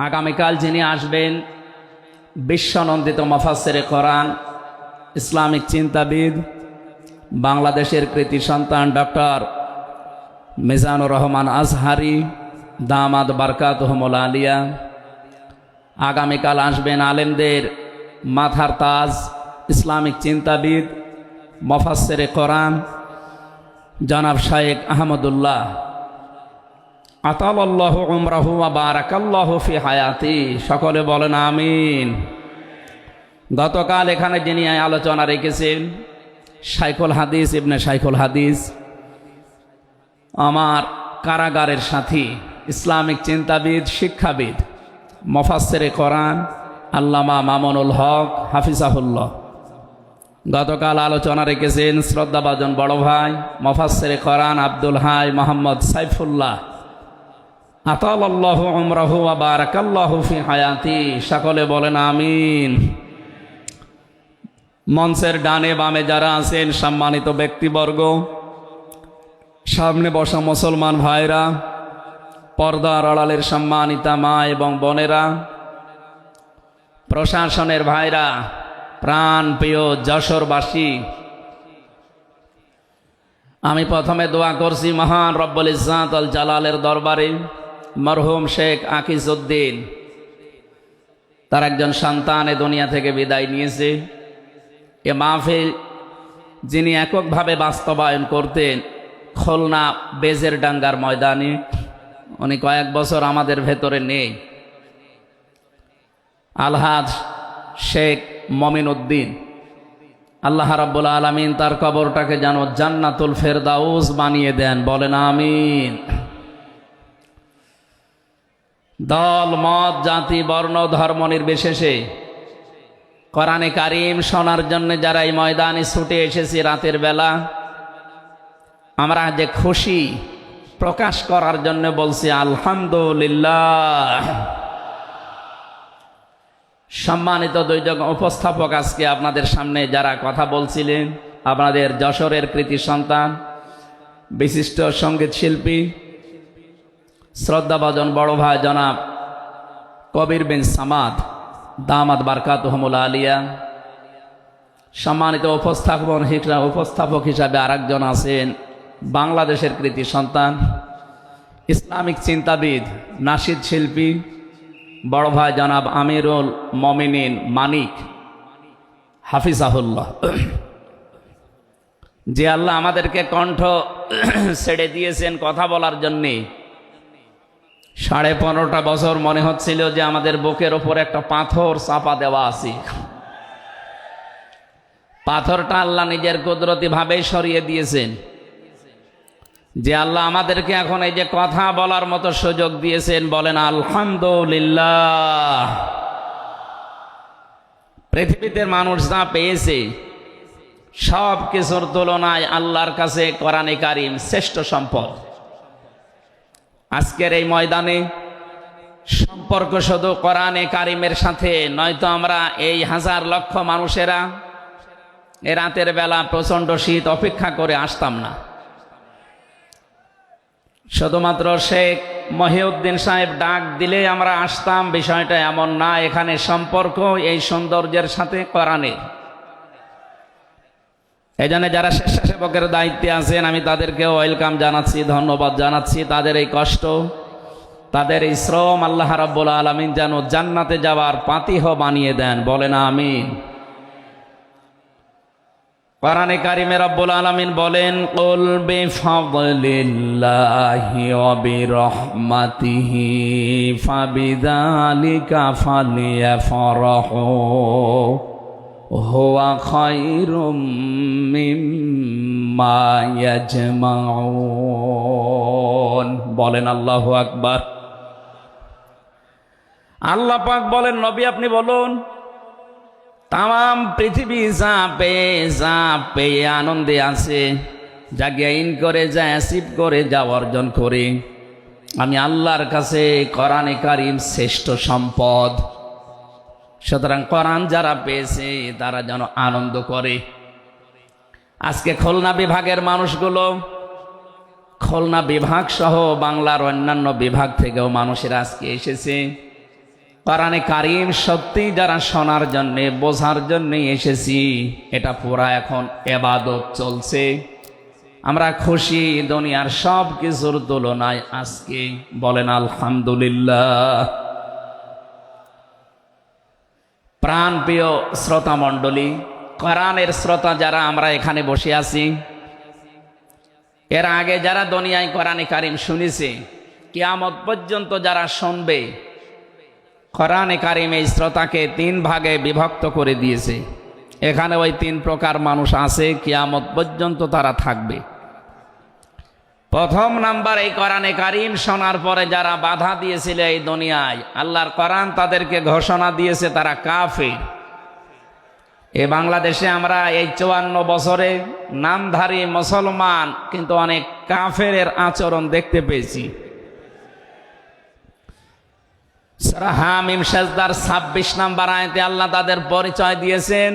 আগামীকাল যিনি আসবেন বিশ্বনন্দিত মুফাসসিরে কোরআন, ইসলামিক চিন্তাবিদ, বাংলাদেশের কৃতি সন্তান ডক্টর মিজানুর রহমান আজহারি দামাদ বারকাতুহুমুল আলিয়া। আগামীকাল আসবেন আলেমদের মাথার তাজ, ইসলামিক চিন্তাবিদ, মুফাসসিরে কোরআন জনাব শাইখ আহমদুল্লাহ আতালাল্লাহু উমরাহু ওয়া বারাকাল্লাহু ফি হায়াতি। সকলে বলেন আমিন। গতকাল এখানে যিনি আলোচনা রেখেছেন শাইখুল হাদিস ইবনে শাইখুল হাদিস, আমার কারাগারের সাথী, ইসলামিক চিন্তাবিদ, শিক্ষাবিদ, মুফাসসিরে কোরআন আল্লামা মামুনুল হক হাফিজাহুল্লাহ। গতকাল আলোচনা রেখেছেন শ্রদ্ধাভাজন বড় ভাই মুফাসসিরে কোরআন আব্দুল হাই মোহাম্মদ সাইফুল্লাহ আতালাল্লাহু উমরাহু ওয়া বারাকাল্লাহু ফি হায়াতি। সকলে বলেন আমিন। মঞ্চের ডানে বামে যারা আছেন সম্মানিত ব্যক্তিবর্গ, সামনে বসা মুসলমান ভাইরা, পর্দার আড়ালের সম্মানিতা মা এবং বোনেরা, প্রশাসনের ভাইরা, প্রাণ প্রিয় যশোরবাসী, আমি প্রথমে দোয়া করছি মহান রব্বুল ইজ্জাত আল জালালের দরবারে মরহুম শেখ আকিজউদ্দিন, তার একজন সন্তান এ দুনিয়া থেকে বিদায় নিয়েছে। এ মাহফিল যিনি এককভাবে বাস্তবায়ন করতেন খুলনা বেজের ডাঙ্গার ময়দানে, উনি কয়েক বছর আমাদের ভেতরে নেই। আলহাজ শেখ মমিন উদ্দিন, আল্লাহ রাব্বুল আলামিন তার কবরটাকে যেন জান্নাতুল ফেরদাউস বানিয়ে দেন, বলেন আমিন। দল মত জাতি বর্ণ ধর্ম নির্বিশেষে কোরআনে কারিম শোনার জন্য যারা এই ময়দানে ছুটে এসেছি রাতের বেলা, আমরা যে খুশি প্রকাশ করার জন্য বলছি আলহামদুলিল্লাহ। সম্মানিত দুইজন উপস্থাপক, আজকে আপনাদের সামনে যারা কথা বলছিলেন, আপনাদের যশোরের কৃতি সন্তান, বিশিষ্ট সঙ্গীত শিল্পী, শ্রদ্ধাভাজন বড় ভাই জনাব কবির বিন সামাদ দামাদ বারকাতুহুমুল আলিয়া। সম্মানিত উপস্থাপক হিসাবে আরেকজন আছেন বাংলাদেশের কৃতি সন্তান, ইসলামিক চিন্তাবিদ, নাশিদ শিল্পী বড় ভাই জনাব আমিরুল মমিনিন মানিক হাফিজাহুল্লাহ। যে আল্লাহ আমাদেরকে কণ্ঠ ছেড়ে দিয়েছেন কথা বলার জন্যে। 15.5 বছর মনে হচ্ছিল যে আমাদের বুকের ওপর একটা পাথর চাপা দেওয়া আছে। পাথরটা আল্লাহ নিজের কুদরতি ভাবেই সরিয়ে দিয়েছেন। যে আল্লাহ আমাদেরকে এখন এই যে কথা বলার মতো সুযোগ দিয়েছেন, বলেন আলহামদুলিল্লাহ। পৃথিবীতে মানুষ যা পেয়েছে সব কিছুর তুলনায় আল্লাহর কাছে কোরআনে কারিম শ্রেষ্ঠ সম্পদ। আজকের এই ময়দানে সম্পর্ক শুধু কোরআনে কারিমের সাথে, নয়তো আমরা এই হাজার লক্ষ মানুষেরা এ রাতের বেলা প্রচণ্ড শীত অপেক্ষা করে আসতাম না। শুধুমাত্র শেখ মহিউদ্দিন সাহেব ডাক দিলে আমরা আসতাম, বিষয়টা এমন না। এখানে সম্পর্ক এই সৌন্দর্যের সাথে কোরআনের। এই জন্য যারা স্বেচ্ছাসেবকের দায়িত্বে আছেন আমি তাদেরকে ওয়েলকাম জানাচ্ছি, ধন্যবাদ জানাচ্ছি। তাদের এই কষ্ট, তাদের এই শ্রম আল্লাহ রাব্বুল আলামিন যেন জান্নাতে যাওয়ার পাতিহ বানিয়ে দেন, বলেন আমিন। কোরআনে কারিমে রব্বুল আলামিন বলেন কুল বিফাদলিল্লাহি ওয়া বিরহমাতিহি ফাবিযালিকা ফালিয়াফরাহু হুয়া খায়রুম মিম্মা ইয়াজমাউন, বলেন আল্লাহু আকবার। আল্লাহ পাক বলেন নবী আপনি বলুন, তাম পৃথিবী যা পেয়ে আনন্দে আছে, যা গেইন করে, যা অ্যাচিভ করে, যা অর্জন করে, আমি আল্লাহর কাছে কোরআনে কারিম শ্রেষ্ঠ সম্পদ। সুতরাং কোরআন যারা পেয়েছে তারা যেন আনন্দ করে। আজকে খুলনা বিভাগের মানুষগুলো, খুলনা বিভাগ সহ বাংলার অন্যান্য বিভাগ থেকেও মানুষেরা আজকে এসেছে। কোরআনে কারীম সত্যি যারা শোনার জন্যে বোঝার জন্যে এসেছি, এটা পুরা এখন ইবাদত চলছে। আমরা খুশি দুনিয়ার সব কিছুর তুলনায় আজকে, বলেন আলহামদুলিল্লাহ। প্রাণপ্রিয় শ্রোতা মণ্ডলী, কোরআনের শ্রোতা যারা আমরা এখানে বসে আছি, এর আগে যারা দুনিয়ায় কোরআনে কারীম শুনেছে, কিয়ামত পর্যন্ত যারা শুনবে, কোরআনে কারীম এই শ্রোতাকে 3 ভাগে বিভক্ত করে দিয়েছে। এখানে ওই 3 প্রকার মানুষ আছে, কিয়ামত পর্যন্ত তারা থাকবে। প্রথম নাম্বার, এই কোরআনে কারীম শোনার পরে যারা বাধা দিয়েছিল এই দুনিয়ায়, আল্লাহর কোরআন তাদেরকে ঘোষণা দিয়েছে তারা কাফের। এই বাংলাদেশে আমরা এই 54 বছরে নামধারী মুসলমান, কিন্তু অনেক কাফেরের আচরণ দেখতে পেয়েছি। সূরা হামিম সাজদার 26 নম্বর আয়াতে আল্লাহ তাদের পরিচয় দিয়েছেন,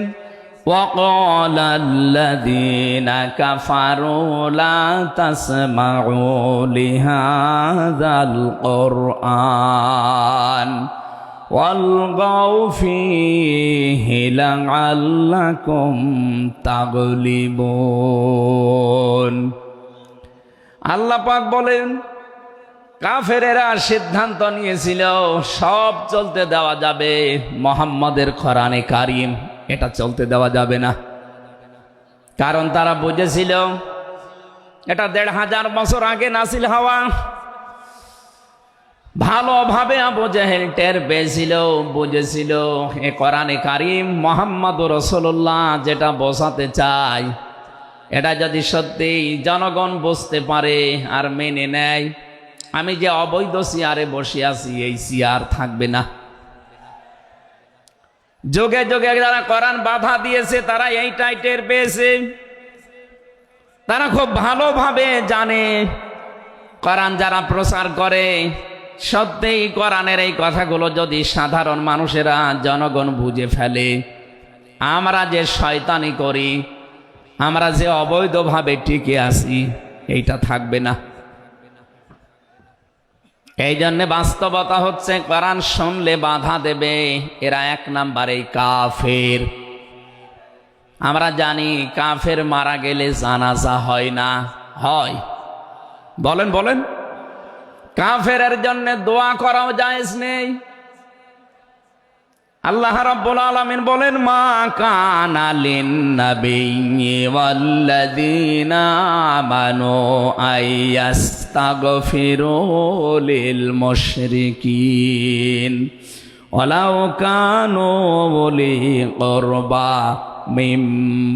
وَقَالَ الَّذِينَ كَفَرُوا لَا تَسْمَعُوا لِهَذَا الْقُرْآنِ وَالْغَوْا فِيهِ لَعَلَّكُمْ تَغْلِبُونَ। আল্লাহ পাক বলেন, কাফেরেরা সিদ্ধান্ত নিয়েছিল সব চলতে দেওয়া যাবে, মুহাম্মাদের কোরআনে কারীম এটা চলতে দেওয়া যাবে না। কারণ তারা বুঝেছিল এটা 1500 বছর আগে নাসিল হওয়া। ভালোভাবে আবু জেহেল টের পেয়েছিল, বুঝেছিল এ কোরআনে কারীম মুহাম্মদুর রাসূলুল্লাহ যেটা বোঝাতে চায়, এটা যদি সত্যি জনগণ বুঝতে পারে আর মেনে নেয়, আমি যে অবৈধ চেয়ারে বসে আছি এই চেয়ার থাকবে না। যুগে যুগে যারা কোরআন বাধা দিয়েছে তারা এইটাই টের পেয়েছে। তারা খুব ভালোভাবে জানে কোরআন যারা প্রচার করে, সত্যিই কোরআনের এই কথাগুলো যদি সাধারণ মানুষেরা, জনগণ বুঝে ফেলে, আমরা যে শয়তানি করি, আমরা যে অবৈধভাবে টিকে আছি, এইটা থাকবে না। এই জন্য বাস্তবতা হচ্ছে কোরআন শুনলে বাধা দেবে এরা 1 নাম্বারে কাফের। আমরা জানি কাফের মারা গেলে জানাজা হয় না, হয়? বলেন বলেন। কাফেরের জন্য দোয়া করাও জায়েজ নেই। আল্লাহ রাব্বুল আলামিন বলেন, মা কানা লিন-নাবিয়্যি ওয়াল্লাযীনা আমানু আইয়াস্তাগফিরু লিল মুশরিকিন ওয়ালাউ কানু উলি কুরবা মিন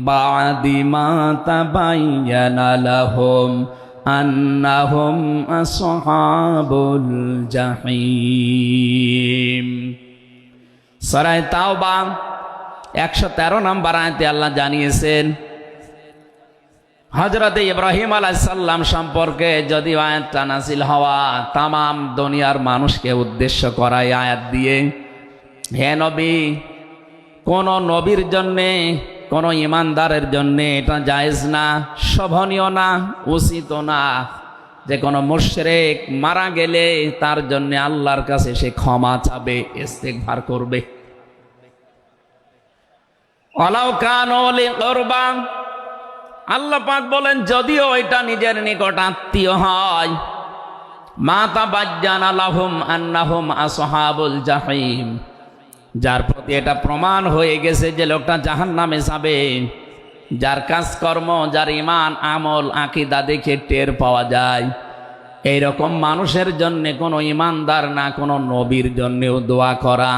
বা'দি মা তাবায়্যানা লাহুম আন্নাহুম আসহাবুল জাহিম। সূরা তাওবা 113 নম্বর আয়াতে আল্লাহ জানিয়েছেন, হযরত ইব্রাহিম আলাইহিস সালাম সম্পর্কে যদি আয়াতটা নাযিল হওয়া, তাম দুনিয়ার মানুষকে উদ্দেশ্য করা আয়াত দিয়ে, হে নবী, কোন নবীর জন্যে, কোন ইমানদারের জন্যে এটা জায়েজ না, শোভনীয় না, উচিত না যে কোনো মুশরিক মারা গেলে তার জন্য আল্লাহর কাছে সে ক্ষমা চাবে, ইস্তিগফার করবে। ওয়ালাউ কানু লি কুরবা, আল্লাহ পাক বলেন যদিও এটা নিজের নিকট আত্মীয় হয়, মা তাবায়্যানা লাহুম আন্নাহুম আসহাবুল জাহিম, যার প্রতি এটা প্রমাণ হয়ে গেছে যে লোকটা জাহান্নামে যাবে, যার কাজকর্ম, যার ঈমান আমল আকীদা দেখে টের পাওয়া যায়, এইরকম মানুষের জন্য কোনো ঈমানদার না কোনো নবীর জন্যও দোয়া করা,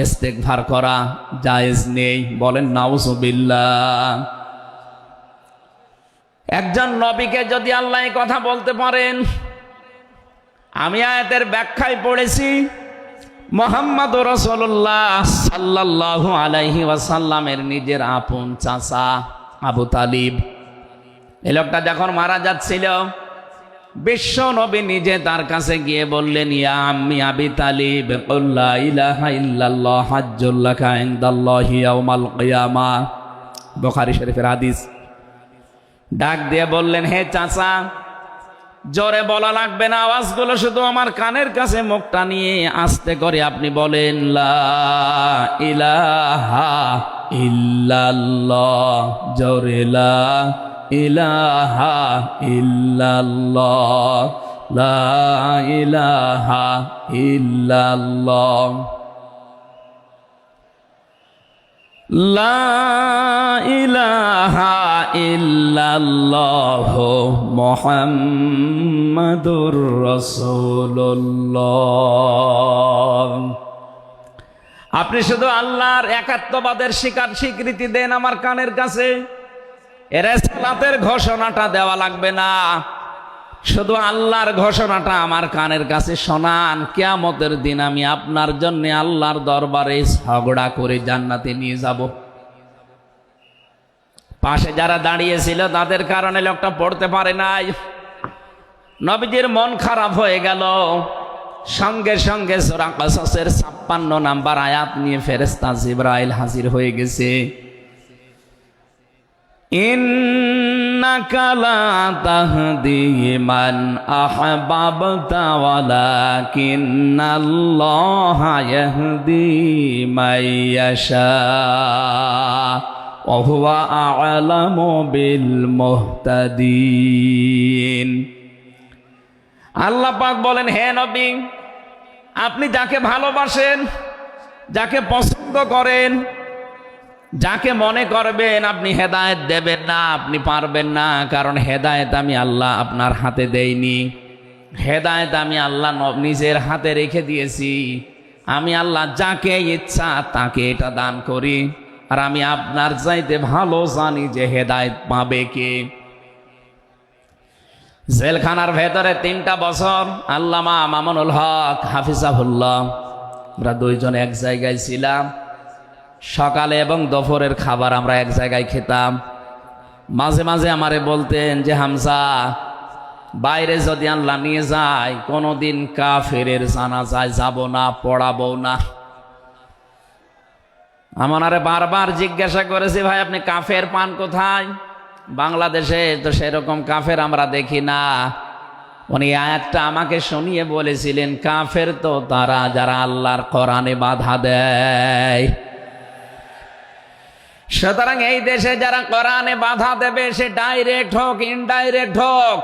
ইস্তিগফার করা জায়েজ নেই। বলেন নাউযুবিল্লাহ। একজন নবীকে যদি আল্লাহ এই কথা বলতে পারেন, আমি আয়াতের ব্যাখ্যায় পড়েছি, মুহাম্মদুর রাসূলুল্লাহ সাল্লাল্লাহু আলাইহি ওয়াসাল্লামের নিজের আপন চাচা আবু তালিব, এই লোকটা যখন মারা যাচ্ছিল, বিশ্ব নবী নিজে তার কাছে গিয়ে বললেন, ইয়া আম্মি আবি তালিব, কুল লা ইলাহা ইল্লাল্লাহ হাজ্জুল লাকা ইনদাল্লাহি ইয়াউমাল কিয়ামাহ, বুখারী শরীফের হাদিস। ডাক দিয়ে বললেন, হে চাচা, জোরে বলা লাগবে না, আওয়াজগুলো শুধু আমার কানের কাছে মুখটা নিয়ে আস্তে করে আপনি বলেন লা ইলাহা ইল্লাল্লাহ, জোরে লা ইলাহা ইল্লাল্লাহ, লা ইলাহা ইল্লাল্লাহ, লা ইলাহা ইল্লাল্লাহ মুহাম্মাদুর রাসূলুল্লাহ। আপনি শুধু আল্লাহর একাত্মবাদের স্বীকৃতি দেন আমার কানের কাছে। এর সালাতের ঘোষণাটা দেওয়া লাগবে না, শুধু আল্লাহর ঘোষণাটা আমার কানের কাছে শোনান। কিয়ামতের দিন আমি আপনার জন্য আল্লাহর দরবারে ঝগড়া করে জান্নাতে নিয়ে যাব। পাশে যারা দাঁড়িয়েছিল তাদের কারণে লোকটা পড়তে পারে নাই। নবীজির মন খারাপ হয়ে গেল। সঙ্গে সঙ্গে সূরা কাসাসের ৫৬ নাম্বার আয়াত নিয়ে ফেরেশতা জিবরাইল হাজির হয়ে গেছে। ইন্নাকা লা তাহদি মান আহবাবতা ওয়ালাকিন্নাল্লাহা ইয়াহদি মান ইয়াশা ওয়া হুয়া আ'লামু বিল মুহতাদিন। আল্লাহ পাক বলেন, হে নবী, আপনি যাকে ভালোবাসেন, যাকে পছন্দ করেন, যাকে মনে করবেন আপনি হেদায়েত দেবেন না, আপনি পারবেন না। কারণ হেদায়েত আমি আল্লাহ আপনার হাতে দেইনি। হেদায়েত আমি আল্লাহ নিজের হাতে রেখে দিয়েছি। আমি আল্লাহ যাকে ইচ্ছা তাকে এটা দান করি। আর আমি আপনার চাইতে ভালো জানি যে হেদায়েত পাবে কে। জেলখানার ভেতরে ৩টা বছর আল্লামা মামুনুল হক হাফিজাহুল্লাহ, আমরা দুইজন এক জায়গায় ছিলাম। সকালে এবং দুপুরের খাবার আমরা এক জায়গায় খেতাম। মাঝে মাঝে আমারে বলতেন যে হামজা, বাইরে যদি আল্লাহ নিয়ে যায় কোনোদিন কাফেরের জানাজায় যাব না, পড়াবো না। আমারে বারবার জিজ্ঞাসা করেছি, ভাই আপনি কাফের পান কোথায়? বাংলাদেশে তো সেরকম কাফের আমরা দেখি না। উনি আয়াতটা আমাকে শুনিয়ে বলেছিলেন, কাফের তো তারা যারা আল্লাহর কোরআনে বাধা দেয়। সুতরাং এই দেশে যারা কোরআনে বাধা দেবে সে ডাইরেক্ট হোক ইনডাইরেক্ট হোক,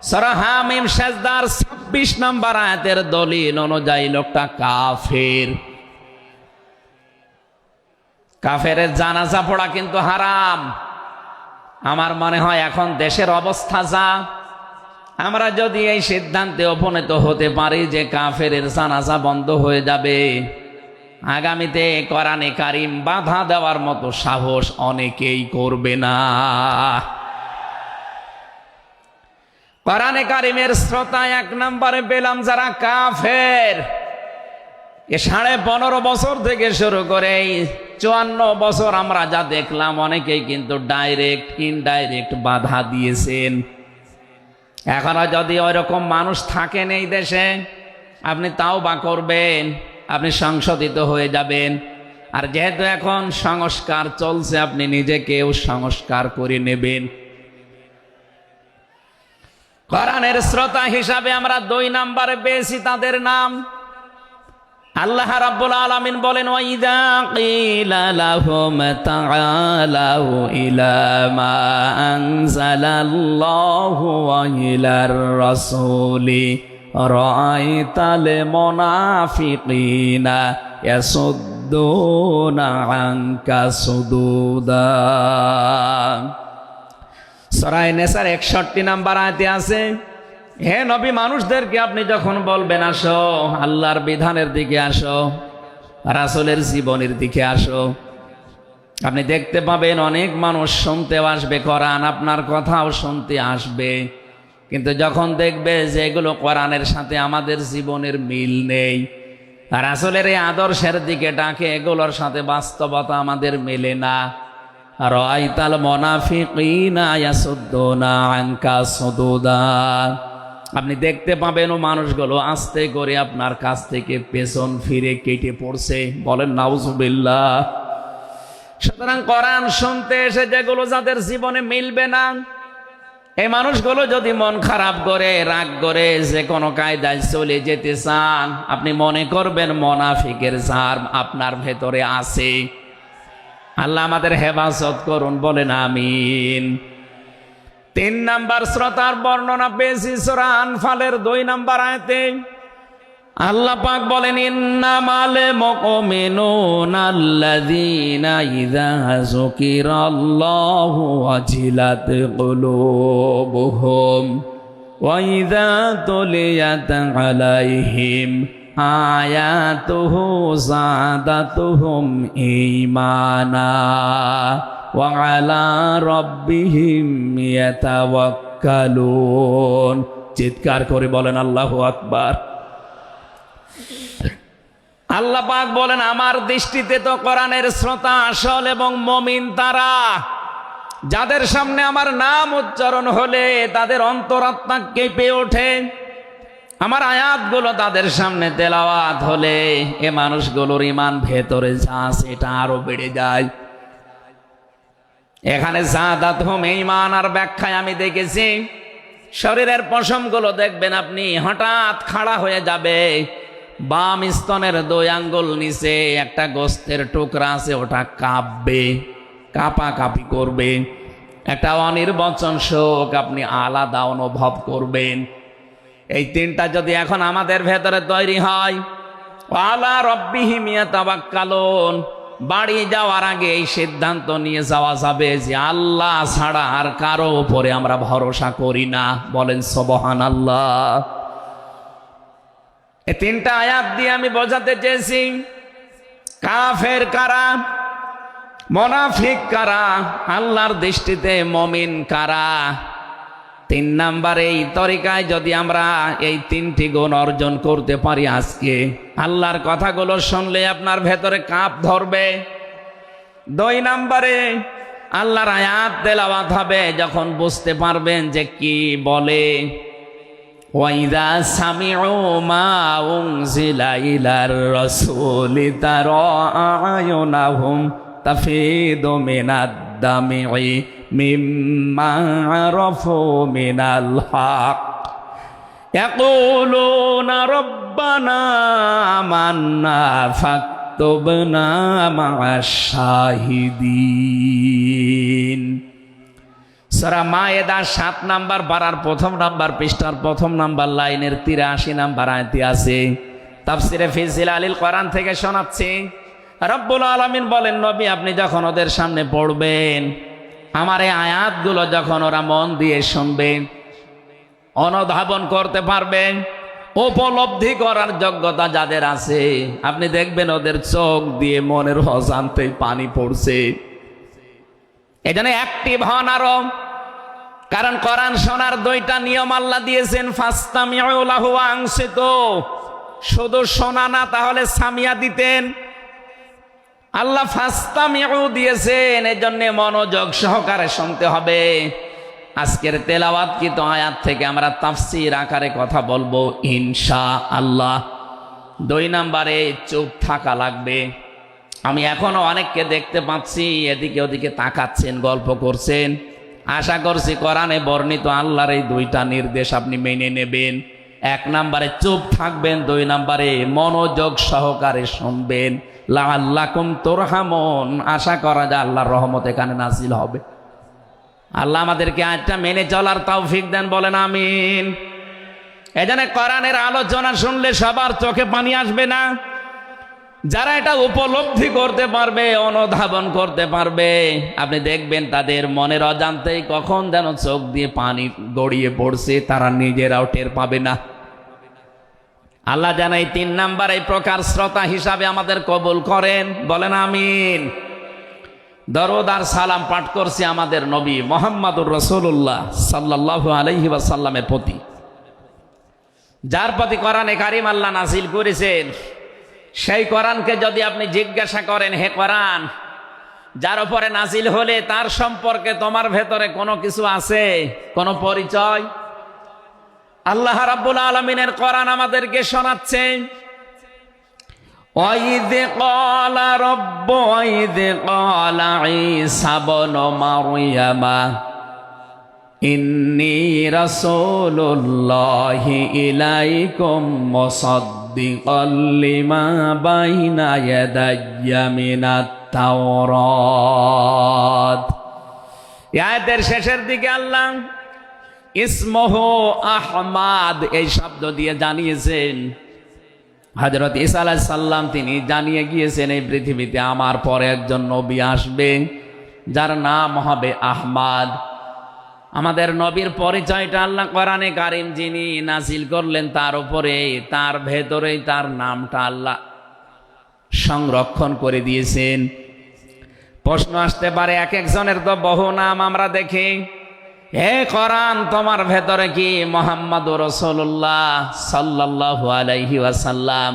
সূরা হামিম সেজদার ২৬ নম্বর আয়াতের দলিল অনুযায়ী লোকটা কাফের। কাফেরের জানাজা পড়া কিন্তু হারাম। আমার মনে হয় এখন দেশের অবস্থা যা, আমরা যদি এই সিদ্ধান্তে উপনীত হতে পারি যে কাফেরের জানাজা বন্ধ হয়ে যাবে, আগামীতে কোরআনে কারিম বাধা দেওয়ার মতো সাহস অনেকেই করবে না। কোরআনে কারিমের শ্রোতা ১ নম্বরে পেলাম যারা কাফের। এ ১৫.৫ বছর থেকে শুরু করে ৫৪ বছর আমরা যা দেখলাম, অনেকেই কিন্তু ডাইরেক্ট ইনডাইরেক্ট বাধা দিয়েছেন। এখনো যদি ওইরকম মানুষ থাকেন এই দেশে, আপনি তাওবা করবেন, আপনি সংশোধিত হয়ে যাবেন। আর যেহেতু এখন সংস্কার চলছে, আপনি নিজেকেও সংস্কার করে নেবেন। কোরআনের শ্রোতা হিসাবে আমরা ২ নম্বরে পেয়েছি তাদের নাম। আল্লাহ রাব্বুল আলামিন বলেন, ওয়াইদা কিলা লাহুম তাআলাউ ইলা মা আনজালাল্লাহু ওয়া ইলার রাসূলি রাআইতাল মুনাফিকিনা ইয়াসুদ্দুনা আনকা সুদুদা। সূরা নিসার ৬১ নম্বর আয়াতে আছে, হে নবী, মানুষদেরকে আপনি যখন বলবেন আসো আল্লাহর বিধানের দিকে আসো, রাসূলের জীবনের দিকে আসো, আপনি দেখতে পাবেন অনেক মানুষ শুনতেও আসবে কোরআন, আপনার কথাও শুনতে আসবে। কিন্তু যখন দেখবে যে এগুলো কোরআনের সাথে আমাদের জীবনের মিল নেই, রাসূলের এই আদর্শের দিকে ডাকে, এগুলোর সাথে বাস্তবতা আমাদের মেলে না, রাআইতাল মুনাফিকিনা ইয়াসুদ্দুনা আনকা সুদুদা, আপনি দেখতে পাবেন ও মানুষগুলো আস্তে করে আপনার কাছ থেকে পেছন ফিরে কেটে পড়ছে। বলেন নাউজুবিল্লাহ। সুতরাং কোরআন শুনতে এসে যেগুলো যাদের জীবনে মিলবে না, এই মানুষগুলো যদি মন খারাপ করে, রাগ করে, যে কোনো কায়দায় চলে যেতে চান, আপনি মনে করবেন মুনাফিকের জার আপনার ভেতরে আছে। আল্লাহ আমাদের হেফাজত করুন, বলেন আমিন। 3 নাম্বার শ্রোতার বর্ণনা পেয়েছি সূরা আনফালের 2 নাম্বার আয়াতে। আল্লাহ পাক বলেন, ইন্নামাল মুমিনুনা আল্লাযীনা ইযা যুকিরাল্লাহু ওয়াজিলাত কুলুবুহুম ওয়া ইযা তুলিয়াত আলাইহিম আয়াতুহু যাদাতুহুম ঈমানা ওয়া আলা রাব্বিহিম ইয়াতাওয়াক্কালুন। চিৎকার করে বলেন আল্লাহু আকবার। আল্লাহ পাক বলেন, আমার দৃষ্টিতে তো কোরআনের শ্রোতা আসল এবং মুমিন তারা, যাদের সামনে আমার নাম উচ্চারণ হলে তাদের অন্তরাত্মা কেঁপে ওঠে, আমার আয়াতগুলো তাদের সামনে তেলাওয়াত হলে এ মানুষগুলোর ঈমান ভেতরে যা আছে এটা আরো বেড়ে যায়। এখানে যাদাতুহুম ঈমান আর ব্যাখ্যায় আমি দেখেছি, শরীরের পশমগুলো দেখবেন আপনি হঠাৎ খাড়া হয়ে যাবে, বাম স্তনের 2 আঙ্গুল নিচে একটা গোস্তের টুকরা আছে, ওটা কাঁপবে, কাঁপাকাঁপি করবে, একটা অনির্বচন শোক আপনি আলাদা অনুভব করবেন। এই 3টা যদি এখন আমাদের ভেতরে তৈরি হয়, আলা রাব্বিহিম ইয়াতাওয়াক্কালুন, বাড়ি যাওয়ার আগে এই সিদ্ধান্ত নিয়ে যাওয়া যাবে যে আল্লাহ ছাড়া আর কারো উপরে আমরা ভরসা করি না। বলেন সুবহানাল্লাহ। এই 3টা আয়াত দিয়ে আমি বোঝাতে চেয়েছি কাফের কারা, মুনাফিক কারা, আল্লাহর দৃষ্টিতে মুমিন কারা। 3 নাম্বারে এই তরিকায় যদি আমরা এই 3টি গুণ অর্জন করতে পারি, আজকে আল্লাহর কথাগুলো শুনলে আপনার ভেতরে কাঁপ ধরবে। 2 নাম্বারে আল্লাহর আয়াত তেলাওয়াত হবে, যখন বুঝতে পারবেন যে কি বলে, ওয়াইদা সামিউ মা উনজিলা ইলার রাসূলি তারা আয়ুনাহুম তাফিদু মিনাদ দামি মিম্মা আরাফু মিনাল হক ইয়াকুলুনা রব্বানা আমান্না ফাকতুবনা মা'আশ শাহিদিন। সূরা মায়েদা 7 নাম্বার পারার 1 নাম্বার পৃষ্ঠার 1 নাম্বার লাইনের 83 নাম্বার আয়াতে আছে। তাফসিরে ফি জিলালিল কোরআন থেকে শোনাচ্ছি, রব্বুল আলামিন বলেন, নবী আপনি যখন ওদের সামনে পড়বেন, আমার এই আয়াতগুলো যখন ওরা মন দিয়ে শুনবেন, অনুধাবন করতে পারবেন, উপলব্ধি করার যোগ্যতা যাদের আছে, আপনি দেখবেন ওদের চোখ দিয়ে মনের অজান্তেই পানি পড়ছে। এজন্য অ্যাক্টিভ হন আরো, কারণ কোরআন শোনার 2টা নিয়ম আল্লাহ দিয়েছেন, ফাসতামিউ লাহু ওয়া আনসিতু। শুধু শোনা না, তাহলে সামিয়া দিতেন। আল্লাহ ফাসতামিউ দিয়েছেন, এজন্য মনোযোগ সহকারে শুনতে হবে। আজকের তেলাওয়াতকৃত আয়াত থেকে আমরা তাফসীর আকারে কথা বলবো ইনশাআল্লাহ। 2 নাম্বারে চুপ থাকা লাগবে। আমি এখনো অনেককে দেখতে পাচ্ছি এদিকে ওদিকে তাকাচ্ছেন, গল্প করছেন। আশা করছি কোরআনে বর্ণিত আল্লাহর এই 2টা নির্দেশ আপনি মেনে নেবেন। 1 নাম্বারে চুপ থাকবেন, 2 নাম্বারে মনোযোগ সহকারে শুনবেন। লাআল্লাকুম তুরহামুন, আশা করা যায় আল্লাহর রহমত এখানে নাজিল হবে। আল্লাহ আমাদেরকে আয়াতটা মেনে চলার তৌফিক দেন, বলেন আমিন। এজন্য কোরআনের আলোচনা শুনলে সবার চোখে পানি আসবে না। যারা এটা উপলব্ধি করতে পারবে, অনুধাবন করতে পারবে, আপনি দেখবেন তাদের মনের অজান্তেই কখন যেন চোখ দিয়ে পানি গড়িয়ে পড়ছে, তারা নিজেরাও টের পাবে না। আল্লাহ যেন এই 3 নাম্বার এই প্রকার শ্রোতা হিসাবে আমাদের কবুল করেন, বলেন আমিন। দরুদ আর সালাম পাঠ করছি আমাদের নবী মুহাম্মদুর রাসূলুল্লাহ সাল্লাল্লাহু আলাইহি ওয়াসাল্লামের প্রতি, যার প্রতি কোরআনে কারীম আল্লাহ নাযিল করেছেন। সেই কোরআনকে যদি আপনি জিজ্ঞাসা করেন, হে কোরআন, যার উপরে নাযিল হলে তার সম্পর্কে তোমার ভেতরে কোনো কিছু আছে, কোনো পরিচয়? আল্লাহ রাব্বুল আলামিনের কোরআন আমাদেরকে শোনাচ্ছে, ওয়াইদ ক্বালা রাব্বু ওয়াইদ ক্বালা ঈসা ইবনু মারইয়ামা ইন্নী রাসূলুল্লাহি ইলাইকুম মুসাদ্দিকাল লিমা বাইনা ইয়াদাইয়া মিনাত তাওরাত। আয়াতের শেষের দিকে আল্লাহ ইসমহু আহমাদ এই শব্দ দিয়ে জানিয়েছেন হযরত ঈসা আলাইহিস সালাম তিনি জানিয়ে গিয়েছেন এই পৃথিবীতে আমার পরে একজন নবী আসবে যার নাম হবে আহমাদ। আমাদের নবীর পরিচয়টা আল্লাহ কোরআনে কারীম যিনি নাজিল করলেন তার উপরে, তার ভেতরেই তার নামটা আল্লাহ সংরক্ষণ করে দিয়েছেন। প্রশ্ন আসতে পারে, এক একজনের তো বহু নাম আমরা দেখি, হে কোরআন তোমার ভেতরে কি মুহাম্মাদুর রাসূলুল্লাহ সাল্লাল্লাহু আলাইহি ওয়াসাল্লাম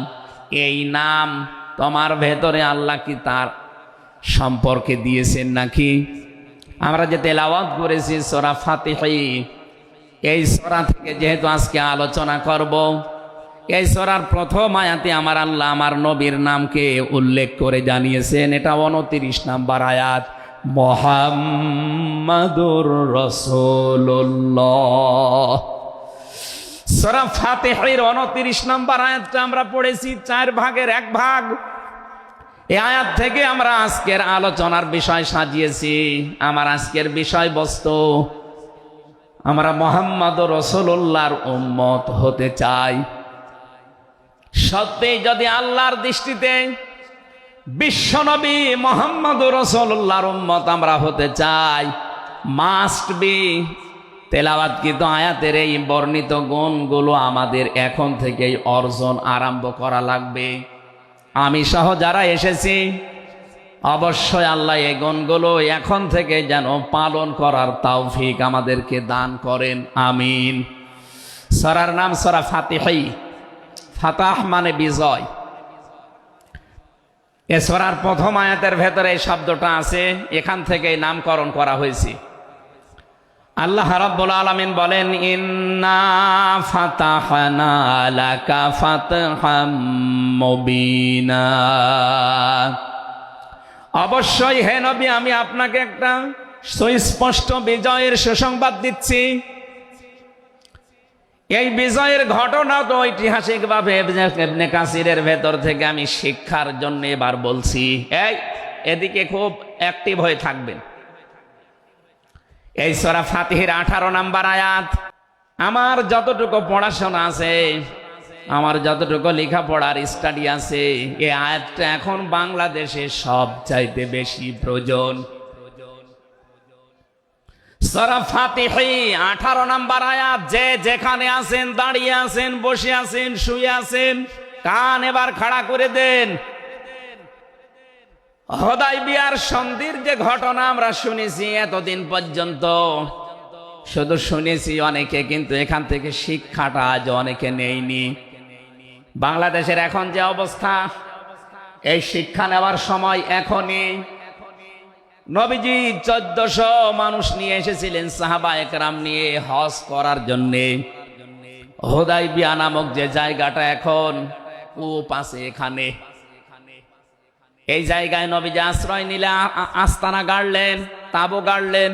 এই নাম তোমার ভেতরে আল্লাহ কি তার সম্পর্কে দিয়েছেন নাকি? আমরা যে তেলাওয়াত করেছি সূরা ফাতিহা, এই সূরা থেকে যেহেতু আজকে আলোচনা করব, এই সূরার প্রথম আয়াতে আমার আল্লাহ আমার নবীর নামকে উল্লেখ করে জানিয়েছেন। এটা 29 নম্বর আয়াত, মুহাম্মাদুর রাসূলুল্লাহ। সূরা ফাতিহার 29 নম্বর আয়াতটা আমরা পড়েছি 4 ভাগের 1 ভাগ। এই আয়াত থেকে আমরা আজকের আলোচনার বিষয় সাজিয়েছি। আমার আজকের বিষয়বস্তু, আমরা মুহাম্মাদুর রাসূলুল্লাহর উম্মত হতে চাই। সত্যি যদি আল্লাহর দৃষ্টিতে বিশ্বনবী মুহাম্মাদুর রাসূলুল্লাহর উম্মত আমরা হতে চাই, মাস্ট বি তেলাওয়াতকৃত আয়াতের এই বর্ণিত গুণগুলো আমাদের এখন থেকেই অর্জন আরম্ভ করা লাগবে। আমি সহ যারা এসেছি অবশ্যই আল্লাহ এই গুণগুলো এখন থেকে যেন পালন করার তৌফিক আমাদেরকে দান করেন, আমিন। সূরার নাম সূরা ফাতিহা, ফাতাহ মানে বিজয়। এ সূরার প্রথম আয়াতের ভেতরে এই শব্দটা আছে, এখান থেকে নামকরণ করা হয়েছে। আল্লাহ রাব্বুল আলামিন বলেন, ইন্না ফাতাহনা লাকা ফাতহাম মুবিনা। অবশ্যই হে নবী আমি আপনাকে একটা সুস্পষ্ট বিজয়ের সুসংবাদ দিচ্ছি। এই বিজয়ের ঘটনা তো ঐতিহাসিকভাবে ইবনে কাসিরের ভেতর থেকে আমি শিক্ষার জন্য এবার বলছি। এদিকে খুব অ্যাক্টিভ হয়ে থাকবেন। এই সূরা ফাতিহার 18 নম্বর আয়াত। আমার যতটুকু পড়াশোনা আছে, আমার যতটুকু লেখাপড়ার স্টাডি আছে, এই আয়াতটা এখন বাংলাদেশে সবচাইতে বেশি প্রয়োজন। সূরা ফাতিহা 18 নম্বর আয়াত। যে যেখানে আছেন, দাঁড়িয়ে আছেন, বসে আছেন, শুয়ে আছেন, কান এবার খাড়া করে দেন। হুদায়বিয়ার সন্ধির যে ঘটনা আমরা শুনেছি এতদিন পর্যন্ত, শুধু শুনেছি অনেকে, কিন্তু এখান থেকে শিক্ষাটা আজ অনেকে নেয়নি। বাংলাদেশের এখন যে অবস্থা, এই শিক্ষা নেওয়ার সময় এখনই। নবীজি 1400 মানুষ নিয়ে এসেছিলেন সাহাবায়ে কেরাম নিয়ে হজ করার জন্যে। হুদায়বিয়া নামক যে জায়গাটা এখন কূপ আছে, এখানে এই জায়গায় নবীজি আশ্রয় নিলে আস্তানা গাড়লেন, তাঁবু গাড়লেন।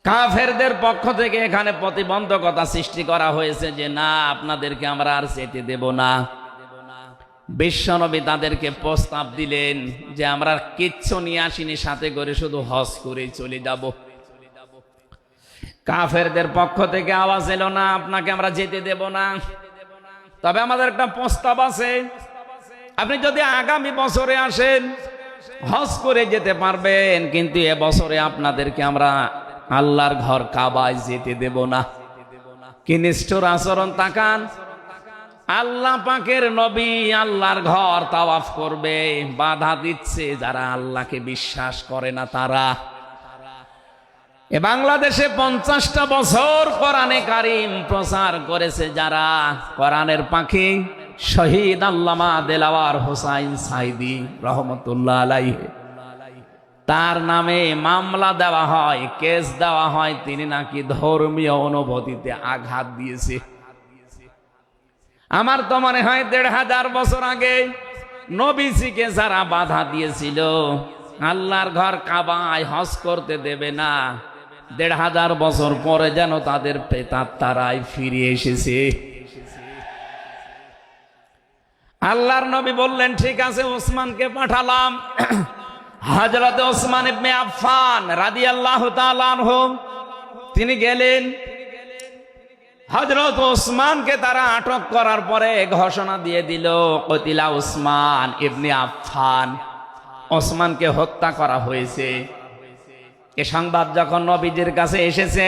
কাফেরদের পক্ষ থেকে এখানে প্রতিবন্ধকতা সৃষ্টি করা হয়েছে যে না, আপনাদেরকে আমরা আর যেতে দেব না। বিশ্বনবী তাদেরকে প্রস্তাব দিলেন যে আমরা কিচ্ছু নিয়ে আসিনি সাথে করে, শুধু হজ করেই চলে যাব। কাফেরদের পক্ষ থেকে আওয়াজ এলো, না আপনাকে আমরা যেতে দেব না, তবে আমাদের একটা প্রস্তাব আছে। আপনি যদি আগামী বছরে আসেন হজ করে যেতে পারবেন, কিন্তু এবছরে আপনাদেরকে আমরা আল্লাহর ঘর কাবায় যেতে দেব না। কি নিষ্ঠুর আচরণ তাকান। আল্লাহ পাকের নবী আল্লাহর ঘর তাওয়াফ করবে, বাধা দিচ্ছে যারা আল্লাহকে বিশ্বাস করে না তারা। এ বাংলাদেশে 50টা বছর কোরআনে কারীম প্রচার করেছে যারা, কোরআনের পাখি শহীদ আল্লামা দেলাওয়ার হোসাইন সাইদি রহমতুল্লাহ আলাইহি, তার নামে মামলা দেওয়া হয়, কেস দেওয়া হয়, তিনি নাকি ধর্মীয় অনুভূতিতে আঘাত দিয়েছে। আমার তো মনে হয় 1500 বছর আগে নবীজিকে যারা বাধা দিয়েছিল আল্লাহর ঘর কাবায় হজ করতে দেবে না, ১,৫০০ বছর পরে যেন তাদের প্রেতাত্মারাই ফিরে এসেছে। আল্লাহর নবী বললেন, ঠিক আছে, ওসমানকে পাঠালাম। হযরত ওসমান ইবনে আফফান রাদিয়াল্লাহু তাআলা আনহু তিনি গেলেন। হযরত ওসমানকে তারা আটক করার পরে ঘোষণা দিয়ে দিল, কতিলা ওসমান ইবনে আফফান, ওসমানকে হত্যা করা হয়েছে। এ সংবাদ যখন নবীজির কাছে এসেছে,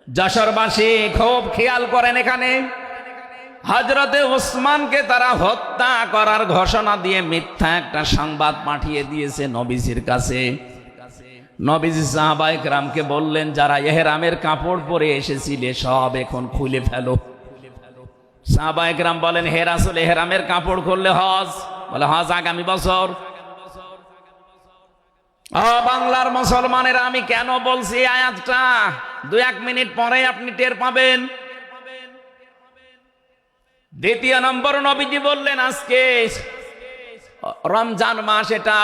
যশোরবাসী খুব খেয়াল করেন, এখানে হযরতে ওসমানকে তারা হত্যা করার ঘোষণা দিয়ে মিথ্যা একটা সংবাদ পাঠিয়ে দিয়েছে নবীজির কাছে। নবীজি সাহাবায়ে কেরামকে বললেন, যারা ইহরামের কাপড় পরে এসেছিলে সব এখন খুলে ফেলো। সাহাবায়ে কেরাম বলেন, হে রাসূল, ইহরামের কাপড় খুললে হজ? বলে, হজ আগামী বছর। বাংলার মুসলমানেরা, আমি কেন বলছি আয়াতটা 2-1 মিনিট পরে আপনি টের পাবেন। দ্বিতীয় নম্বর, নবীজি বললেন, আজকে রমজান মাস, এটা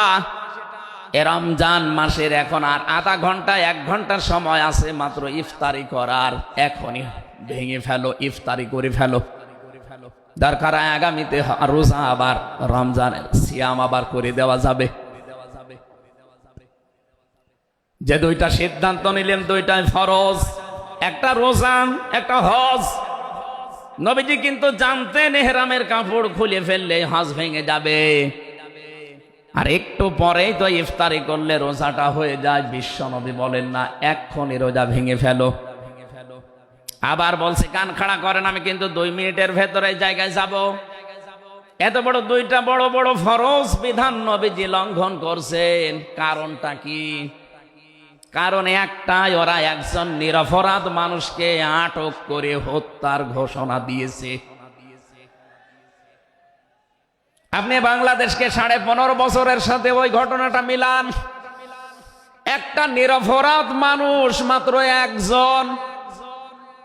রমজান মাসের এখন আর আধা ঘন্টা 1 ঘন্টার সময় আছে মাত্র ইফতারি করার, এখনই ভেঙে ফেলো, ইফতারি করে ফেলো। দরকার আগামীতে রোজা আবার রমজানের সিয়াম আবার করে দেওয়া যাবে। যে দুইটা সিদ্ধান্ত নিলেন, দুইটাই ফরজ, একটা রোজা, একটা হজ। নবীজি কিন্তু জানতেন ইহরামের কাপড় খুলে ফেললে হজ ভেঙে যাবে, আর একটু পরেই তো ইফতারি করলে রোজাটা হয়ে যায়। বিশ্ব নবী বলেন না, এক্ষুনি রোজা ভেঙে ফেলো। আবার বলছে, কান খাড়া করেন, আমি কিন্তু 2 মিনিটের ভেতরে জায়গায় যাব। এত বড় দুইটা বড় বড় ফরজ বিধান নবীজি লঙ্ঘন করছেন, কারণটা কি? কারণ একটাই, ওরা একজন নিরপরাধ মানুষকে আটক করে হত্যার ঘোষণা দিয়েছে। আপনি বাংলাদেশকে 15.5 বছরের সাথে ওই ঘটনাটা মিলান। একটা নিরপরাধ মানুষ, মাত্র একজন,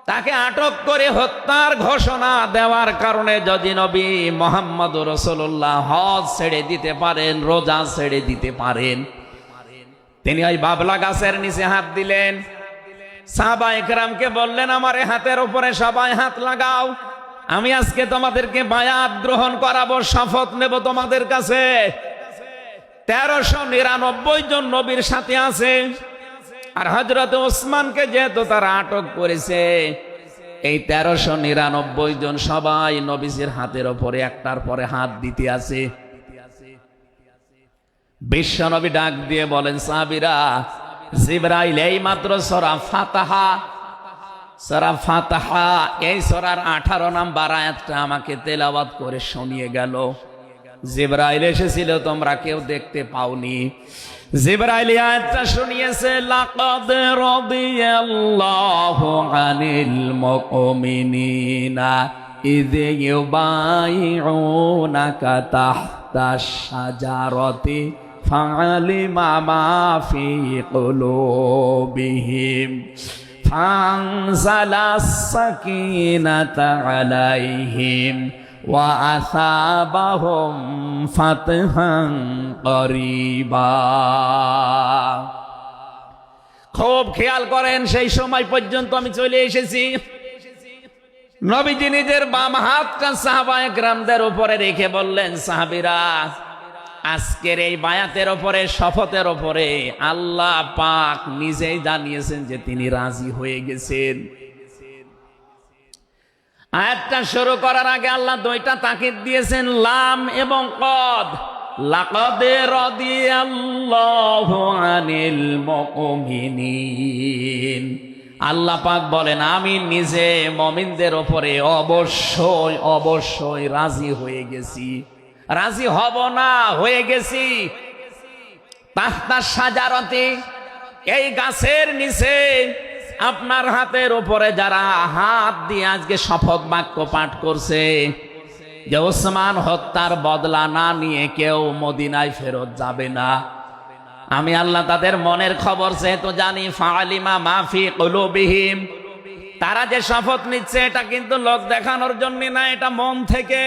তাকে আটক করে হত্যার ঘোষণা দেওয়ার কারণে যদি নবী মুহাম্মদ রাসূলুল্লাহ হজ ছেড়ে দিতে পারেন, রোজা ছেড়ে দিতে পারেন, তিনি ওই বাবলা গাছের নিচে হাত দিলেন। সাহাবায়ে কেরামকে বললেন, আমার হাতের উপরে সবাই হাত লাগাও, আমি আজকে তোমাদেরকে বায়াত গ্রহণ করাবো, শপথ নেব তোমাদের কাছে। 1399 জন নবীর সাথে আছে, আর হযরত ওসমানকে যেহেতু তারা আটক করেছে, এই 1399 জন সবাই নবীজির হাতের উপরে একটার পরে হাত দিতে আছে। বিশ্ব নবী ডাক দিয়ে বলেন, সাহাবীরা, জিবরাইল এই মাত্র সূরা ফাতিহা এই সূরার 18 নম্বর আয়াতটা আমাকে তেলাওয়াত করে শুনিয়ে গেল। জিবরাইল এসেছিল, তোমরা কেউ দেখতে পাওনি। জিবরাইল আয়াতটা শুনিয়েছে, লাকাদ রাদিয়াল্লাহু আনিল মুমিনিনা ইয ইউবাইউনাকা তাহতাশ শাজারাতি ফাআলিমা মা ফি কুলুবিহিম ফানজালাস সাকিনাতা আলাইহিম ওয়া আসাবাহুম ফাতহান করিবা। খুব খেয়াল করেন, সেই সময় পর্যন্ত আমি চলে এসেছি। নবীজি নিজের বাম হাতটা সাহাবায়ে কেরামদের উপরে রেখে বললেন, সাহাবীরা, আজকের এই বায়াতের উপরে, শপথের উপরে আল্লাহ পাক নিজেই জানিয়েছেন যে তিনি রাজি হয়ে গেছেন। আয়াতটা শুরু করার আগে আল্লাহ 2টা তাকিদ দিয়েছেন, লাম এবং কদ। লাকাদ রাদিয়াল্লাহু আনিল মুমিনিন, আল্লাহ পাক বলেন, আমি নিজে মুমিনদের উপরে অবশ্যই অবশ্যই রাজি হয়ে গেছি। রাজি হব না, হয়ে গেছি। তাহতা শাজারাতি, এই গাছের নিচে আপনার হাতের উপরে যারা হাত দিয়ে আজকে শপথ বাক্য পাঠ করছে যে ওসমান হত্যার বদলা না নিয়ে কেউ মদিনায় ফেরত যাবে না, আমি আল্লাহ তাদের মনের খবর যেহেতু জানি, ফাআলিমা মা ফি কুলুবিহিম, তারা যে শপথ নিচ্ছে এটা কিন্তু লোক দেখানোর জন্য না, এটা মন থেকে।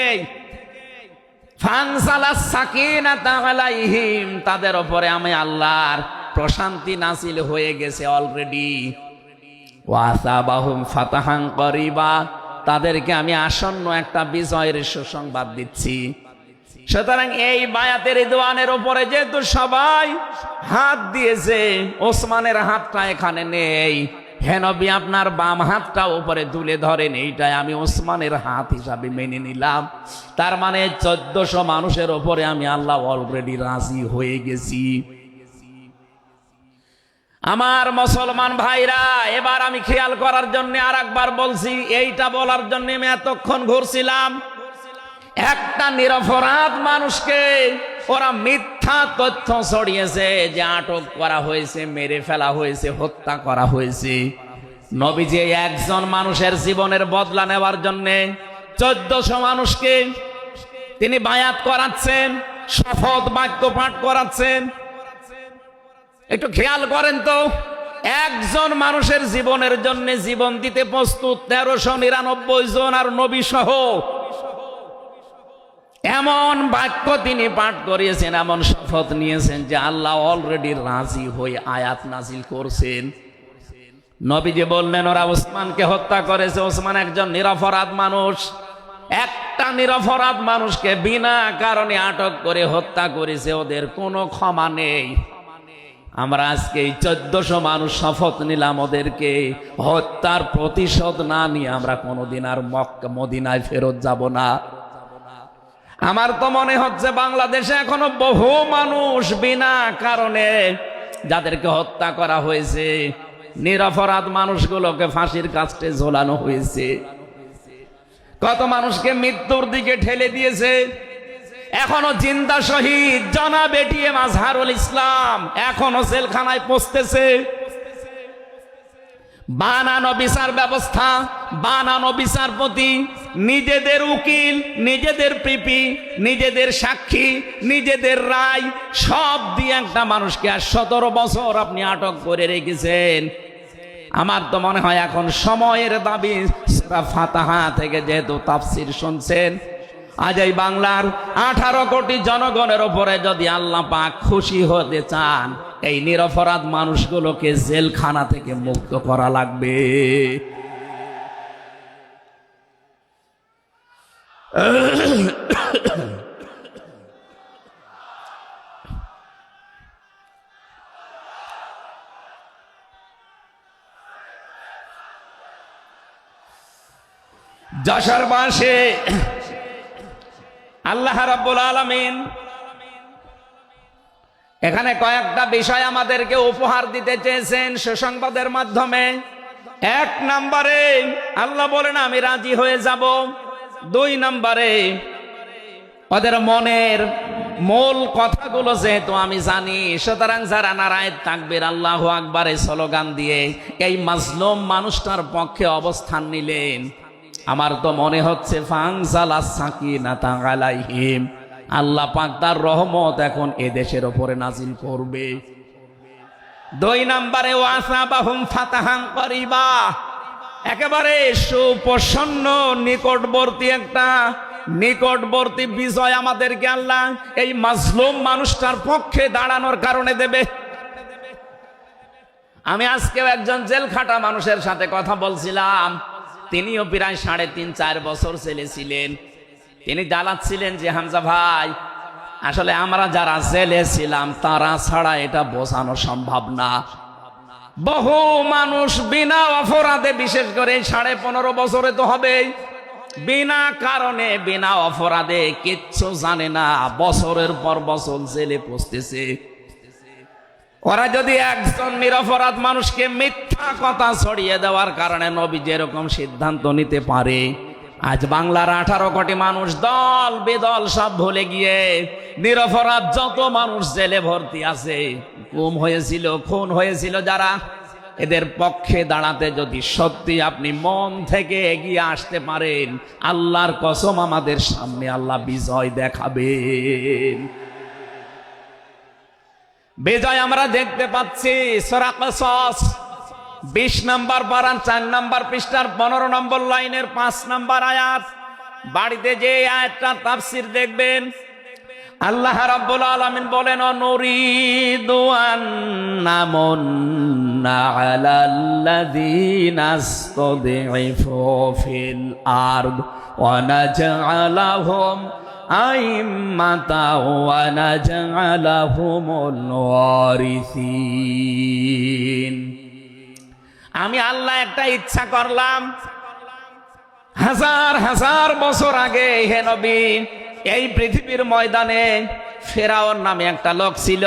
ফানসালাস সাকিনাতা আলাইহিম, তাদের উপরে আমি আল্লাহর প্রশান্তি নাযিল হয়ে গেছে অলরেডি। ওয়াসাবাহুম ফাতাহান করিবা, তাদেরকে আমি আসন্ন একটা বিজয়ের সুসংবাদ দিচ্ছি। সুতরাং এই বায়াতের রিদওয়ানের উপরে যেহেতু সবাই হাত দিয়েছে, ওসমানের হাতটা এখানে নেই, হে নবী আপনার বাম হাতটা উপরে তুলে ধরেন, এইটাই আমি ওসমানের হাত হিসাবে মেনে নিলাম। তার মানে 1400 মানুষের উপরে আমি আল্লাহ অলরেডি রাজি হয়ে গেছি। আমার মুসলমান ভাইরা, এবার আমি খেয়াল করার জন্য আর একবার বলছি, এইটা বলার জন্য আমি এতক্ষণ ঘুরছিলাম। একটা নিরপরাধ মানুষকে ওরা মিথ্যা তথ্য ছড়িয়েছে যে আটক করা হয়েছে, মেরে ফেলা হয়েছে, হত্যা করা হয়েছে। নবীজি একজন মানুষের জীবনের বদলা নেওয়ার জন্য 1400 মানুষকে তিনি বায়াত করাচ্ছেন, শপথ বাক্য পাঠ করাচ্ছেন। একটু খেয়াল করেন তো, একজন মানুষের জীবনের জন্য জীবন দিতে প্রস্তুত 1399 জন, আর নবী সহ। এমন বাক্য তিনি পাঠ করিয়েছেন, এমন শপথ নিয়েছেন যে আল্লাহ অলরেডি রাজি হয়ে আয়াত নাজিল করছেন। নবীজি বললেন ওরা ওসমানকে হত্যা করেছে, ওসমান একজন নিরপরাধ মানুষ। একটা নিরপরাধ মানুষকে বিনা কারণে আটক করে হত্যা করেছে, ওদের কোনো ক্ষমা নেই। আমরা আজকে এই 1400 মানুষ শপথ নিলাম, ওদেরকে হত্যার প্রতিশোধ না নিয়ে আমরা কোনোদিন আর মক্কা মদিনায় ফেরত যাব না। আমার তো মনে হচ্ছে বাংলাদেশে এখনো বহু মানুষ বিনা কারণে যাদেরকে হত্যা করা হয়েছে, নিরপরাধ মানুষগুলোকে ফাঁসির কাস্টে ঝোলানো হয়েছে, কত মানুষকে মৃত্যুর দিকে ঠেলে দিয়েছে। এখনো জিন্দা শহীদ জনাব এটিএম আজহারুল ইসলাম এখনো জেলখানায় পচতেছে। বানানো বিচার ব্যবস্থা, বানানো বিচারপতি, নিজেদের উকিল, নিজেদের পিপি, নিজেদের সাক্ষী, নিজেদের রায় সব দিয়ে একটা মানুষকে আর 17 বছর আপনি আটক করে রেখেছেন। আমার তো মনে হয় এখন সময়ের দাবি। সূরা ফাতিহা থেকে যেহেতু তাফসীর শুনছেন, আজ এই বাংলার 18 কোটি জনগণের উপরে যদি আল্লাহ পাক খুশি হতে চান, এই নিরপরাধ মানুষগুলোকে জেলখানা থেকে মুক্ত করা লাগবে। যশোরবাসী আল্লাহ রাব্বুল আলামিন এখানে কয়েকটা বিষয় আমাদেরকে উপহার দিতে চেয়েছেন সুসংবাদের মাধ্যমে। 1 নম্বরে আল্লাহ বলেন আমি রাজি হয়ে যাব। 2 নম্বরে ওদের মনের মূল কথাগুলো যেহেতু আমি জানি, সুতরাং যারা নারায়ে তাকবীর আল্লাহু আকবারে স্লোগান দিয়ে এই মাজলুম মানুষটার পক্ষে অবস্থান নিলেন, আমার তো মনে হচ্ছে ফানজালাস সাকিনাতা আলাইহিম, আল্লাহ পাক তার রহমত এখন এদেশের উপরে নাজিল করবে। 2 নম্বরে ওয়াসাবাহুম ফাতাহান করিবা, একেবারে সুপ্রসন্ন নিকটবর্তী বিজয় আমাদেরকে আল্লাহ এই মাজলুম মানুষটার পক্ষে দাঁড়ানোর কারণে দেবে। আমি আজকেও একজন জেল খাটা মানুষের সাথে কথা বলছিলাম, তিনিও প্রায় 3.5-4 বছর জেলে ছিলেন। তিনি জ্বালাচ্ছিলেন যে হামজা ভাই, আসলে আমরা যারা জেলে ছিলাম তারা ছাড়া এটা বোঝানো সম্ভব না। বহু মানুষ বিনা অপরাধে, বিশেষ করে 15.5 বছরে তো হবে, বিনা কারণে বিনা অপরাধে কিচ্ছু জানে না, বছরের পর বছর জেলে পচতেছে। ওরা যদি একজন নিরপরাধ মানুষকে মিথ্যা কথা ছড়িয়ে দেওয়ার কারণে নবী যেরকম সিদ্ধান্ত নিতে পারে, আজ বাংলার 18 কোটি মানুষ দল বেদল সব ভুলে গিয়ে নিরপরাধ যত মানুষ জেলে ভর্তি আছে, গুম হয়েছিল, খুন হয়েছিল যারা, এদের পক্ষে দাঁড়াতে যদি সত্যি আপনি মন থেকে এগিয়ে আসতে পারেন, আল্লাহর কসম আমাদের সামনে আল্লাহ বিজয় দেখাবেন। বিজয় আমরা দেখতে পাচ্ছি সূরা কসস 20 নম্বর পারা 4 নম্বর পৃষ্ঠার 15 নম্বর লাইনের 5 নম্বর আয়াত। বাড়িতে যে আয়াতটা তাফসীর দেখবেন, আল্লাহ রাব্বুল আলামিন বলেন, নুরিদু আন নামুন্না আলাল্লাযীনা ইসতুদঈফু ফিল আরদ ওয়া নাজআলাহুম আইম্মাতাও ওয়া নাজআলাহুমুল ওয়ারিসিন। আমি আল্লাহ একটা ইচ্ছা করলাম, হাজার হাজার বছর আগে হে নবী, এই পৃথিবীর ময়দানে ফেরাউন নামে একটা লোক ছিল।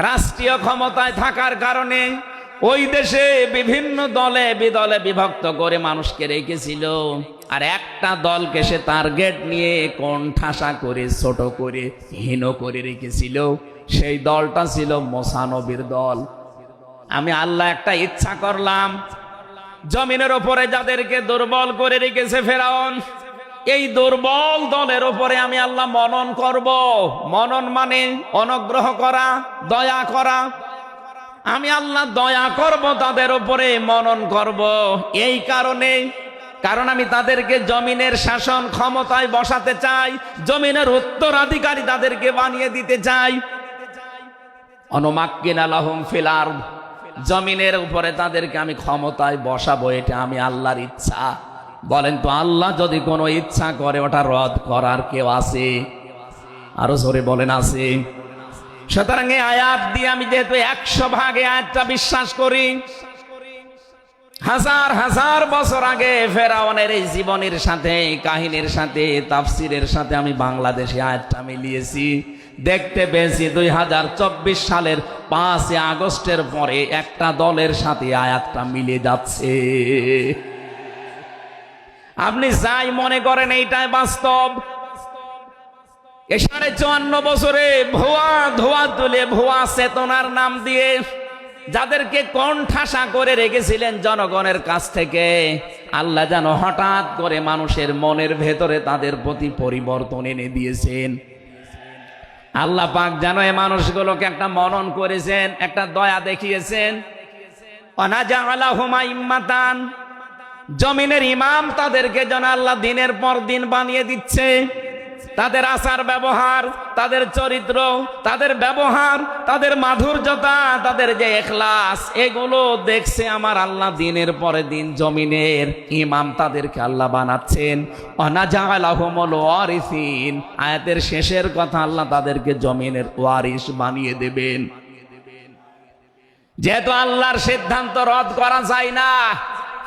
রাষ্ট্রীয় ক্ষমতায় থাকার কারণে ওই দেশে বিভিন্ন দলে বিদলে বিভক্ত করে মানুষকে রেখেছিল, আর একটা দলকে সে টার্গেট নিয়ে কোণঠাসা করে, ছোট করে, হীন করে রেখেছিল। সেই দলটা ছিল মুসা নবীর দল। আমি আল্লাহ একটা ইচ্ছা করলাম, জমিনের উপরে যাদেরকে দুর্বল করে রেখেছে ফেরাউন, এই দুর্বল দলের উপরে আমি আল্লাহ মনন করব। মনন মানে অনুগ্রহ করা, দয়া করা। আমি আল্লাহ দয়া করব তাদের উপরে, মনন করব। এই কারণ আমি তাদেরকে জমিনের শাসন ক্ষমতায় বসাতে চাই, জমিনের উত্তরাধিকারী তাদেরকে বানিয়ে দিতে চাই। অনুমাক্কিনা লাহুম ফিল আরদ, জমিনের উপরে তাদেরকে আমি ক্ষমতায় বসাবো, এটা আমি আল্লাহর ইচ্ছা। বলেন তো, আল্লাহ যদি কোনো ইচ্ছা করে ওটা রদ করার কেউ আছে? আরো জোরে বলেন, আছে। সুতরাং এই আয়াত দিয়ে আমি যেহেতু 100% আয়াতটা বিশ্বাস করি, হাজার হাজার বছর আগে ফেরাউনের এই জীবনের সাথে, কাহিনীর সাথে, তাফসিরের সাথে আমি বাংলাদেশে আয়াতটা মিলিয়েছি। দেখতে পেয়েছি 2024 সালের 5 আগস্টের পরে একটা দলের সাথে আয়াতটা মিলে যাচ্ছে। আপনি যাই মনে করেন এইটাই বাস্তব। এই 54 বছরে ভুয়া ধোয়া তুলে, ভুয়া চেতনার নাম দিয়ে যাদেরকে কোণঠাসা করে রেখেছিলেন জনগণের কাছ থেকে, আল্লাহ যেন হঠাৎ করে মানুষের মনের ভেতরে তাদের প্রতি পরিবর্তন এনে দিয়েছেন। আল্লাহ পাক যেন এই মানুষগুলোকে একটা মনন করেছেন, একটা দয়া দেখিয়েছেন। ওয়ানাজআলাহুম আইম্মাতান, জমিনের ইমাম তাদেরকে যেন আল্লাহ দিনের পর দিন বানিয়ে দিচ্ছে। তাদের আচার ব্যবহার, তাদের চরিত্র, তাদের ব্যবহার, তাদের মাধুর্যতা, তাদের যে ইখলাস, এগুলো দেখছে আমার আল্লাহ দিনের পরে দিন জমিনের ইমাম তাদেরকে আল্লাহ বানাচ্ছেন। ওয়ানাজআলাহুমুল ওয়ারিসিন, আয়াতের শেষের কথা, আল্লাহ তাদেরকে জমিনের ওয়ারিস বানিয়ে দেবেন। যেহেতু আল্লাহর সিদ্ধান্ত রদ করা যায় না,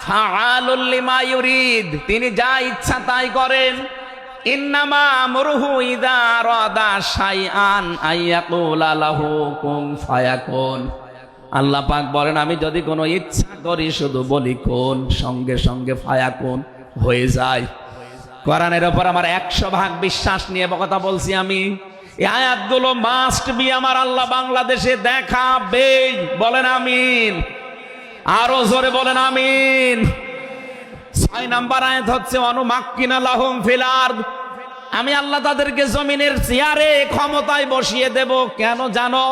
ফাআলুল লিমা ইউরিদ, তিনি যা ইচ্ছা তাই করেন। ইন্নামা আমরুহু ইযা আরাদা শাইআন আইয়াকুলা লাহু কুন ফায়াকুন। আল্লাহ পাক বলেন, আমি যদি কোনো ইচ্ছা করি শুধু বলি কোন, সঙ্গে সঙ্গে ফায়াকুন হয়ে যায়। কোরআনের উপর আমার 100% বিশ্বাস নিয়ে কথা বলছি আমি। এই আয়াতগুলো মাস্ট বি আমার আল্লাহ বাংলাদেশে দেখাবে। বলেন আমিন, আরো জোরে বলেন আমিন। 6 নম্বর আয়াত হচ্ছে অনুমাক্কিনা লাহুম ফিল আরদ, আমি আল্লাহ তাদেরকে জমিনের চেয়ারে ক্ষমতায় বসিয়ে দেব। কেন জানো?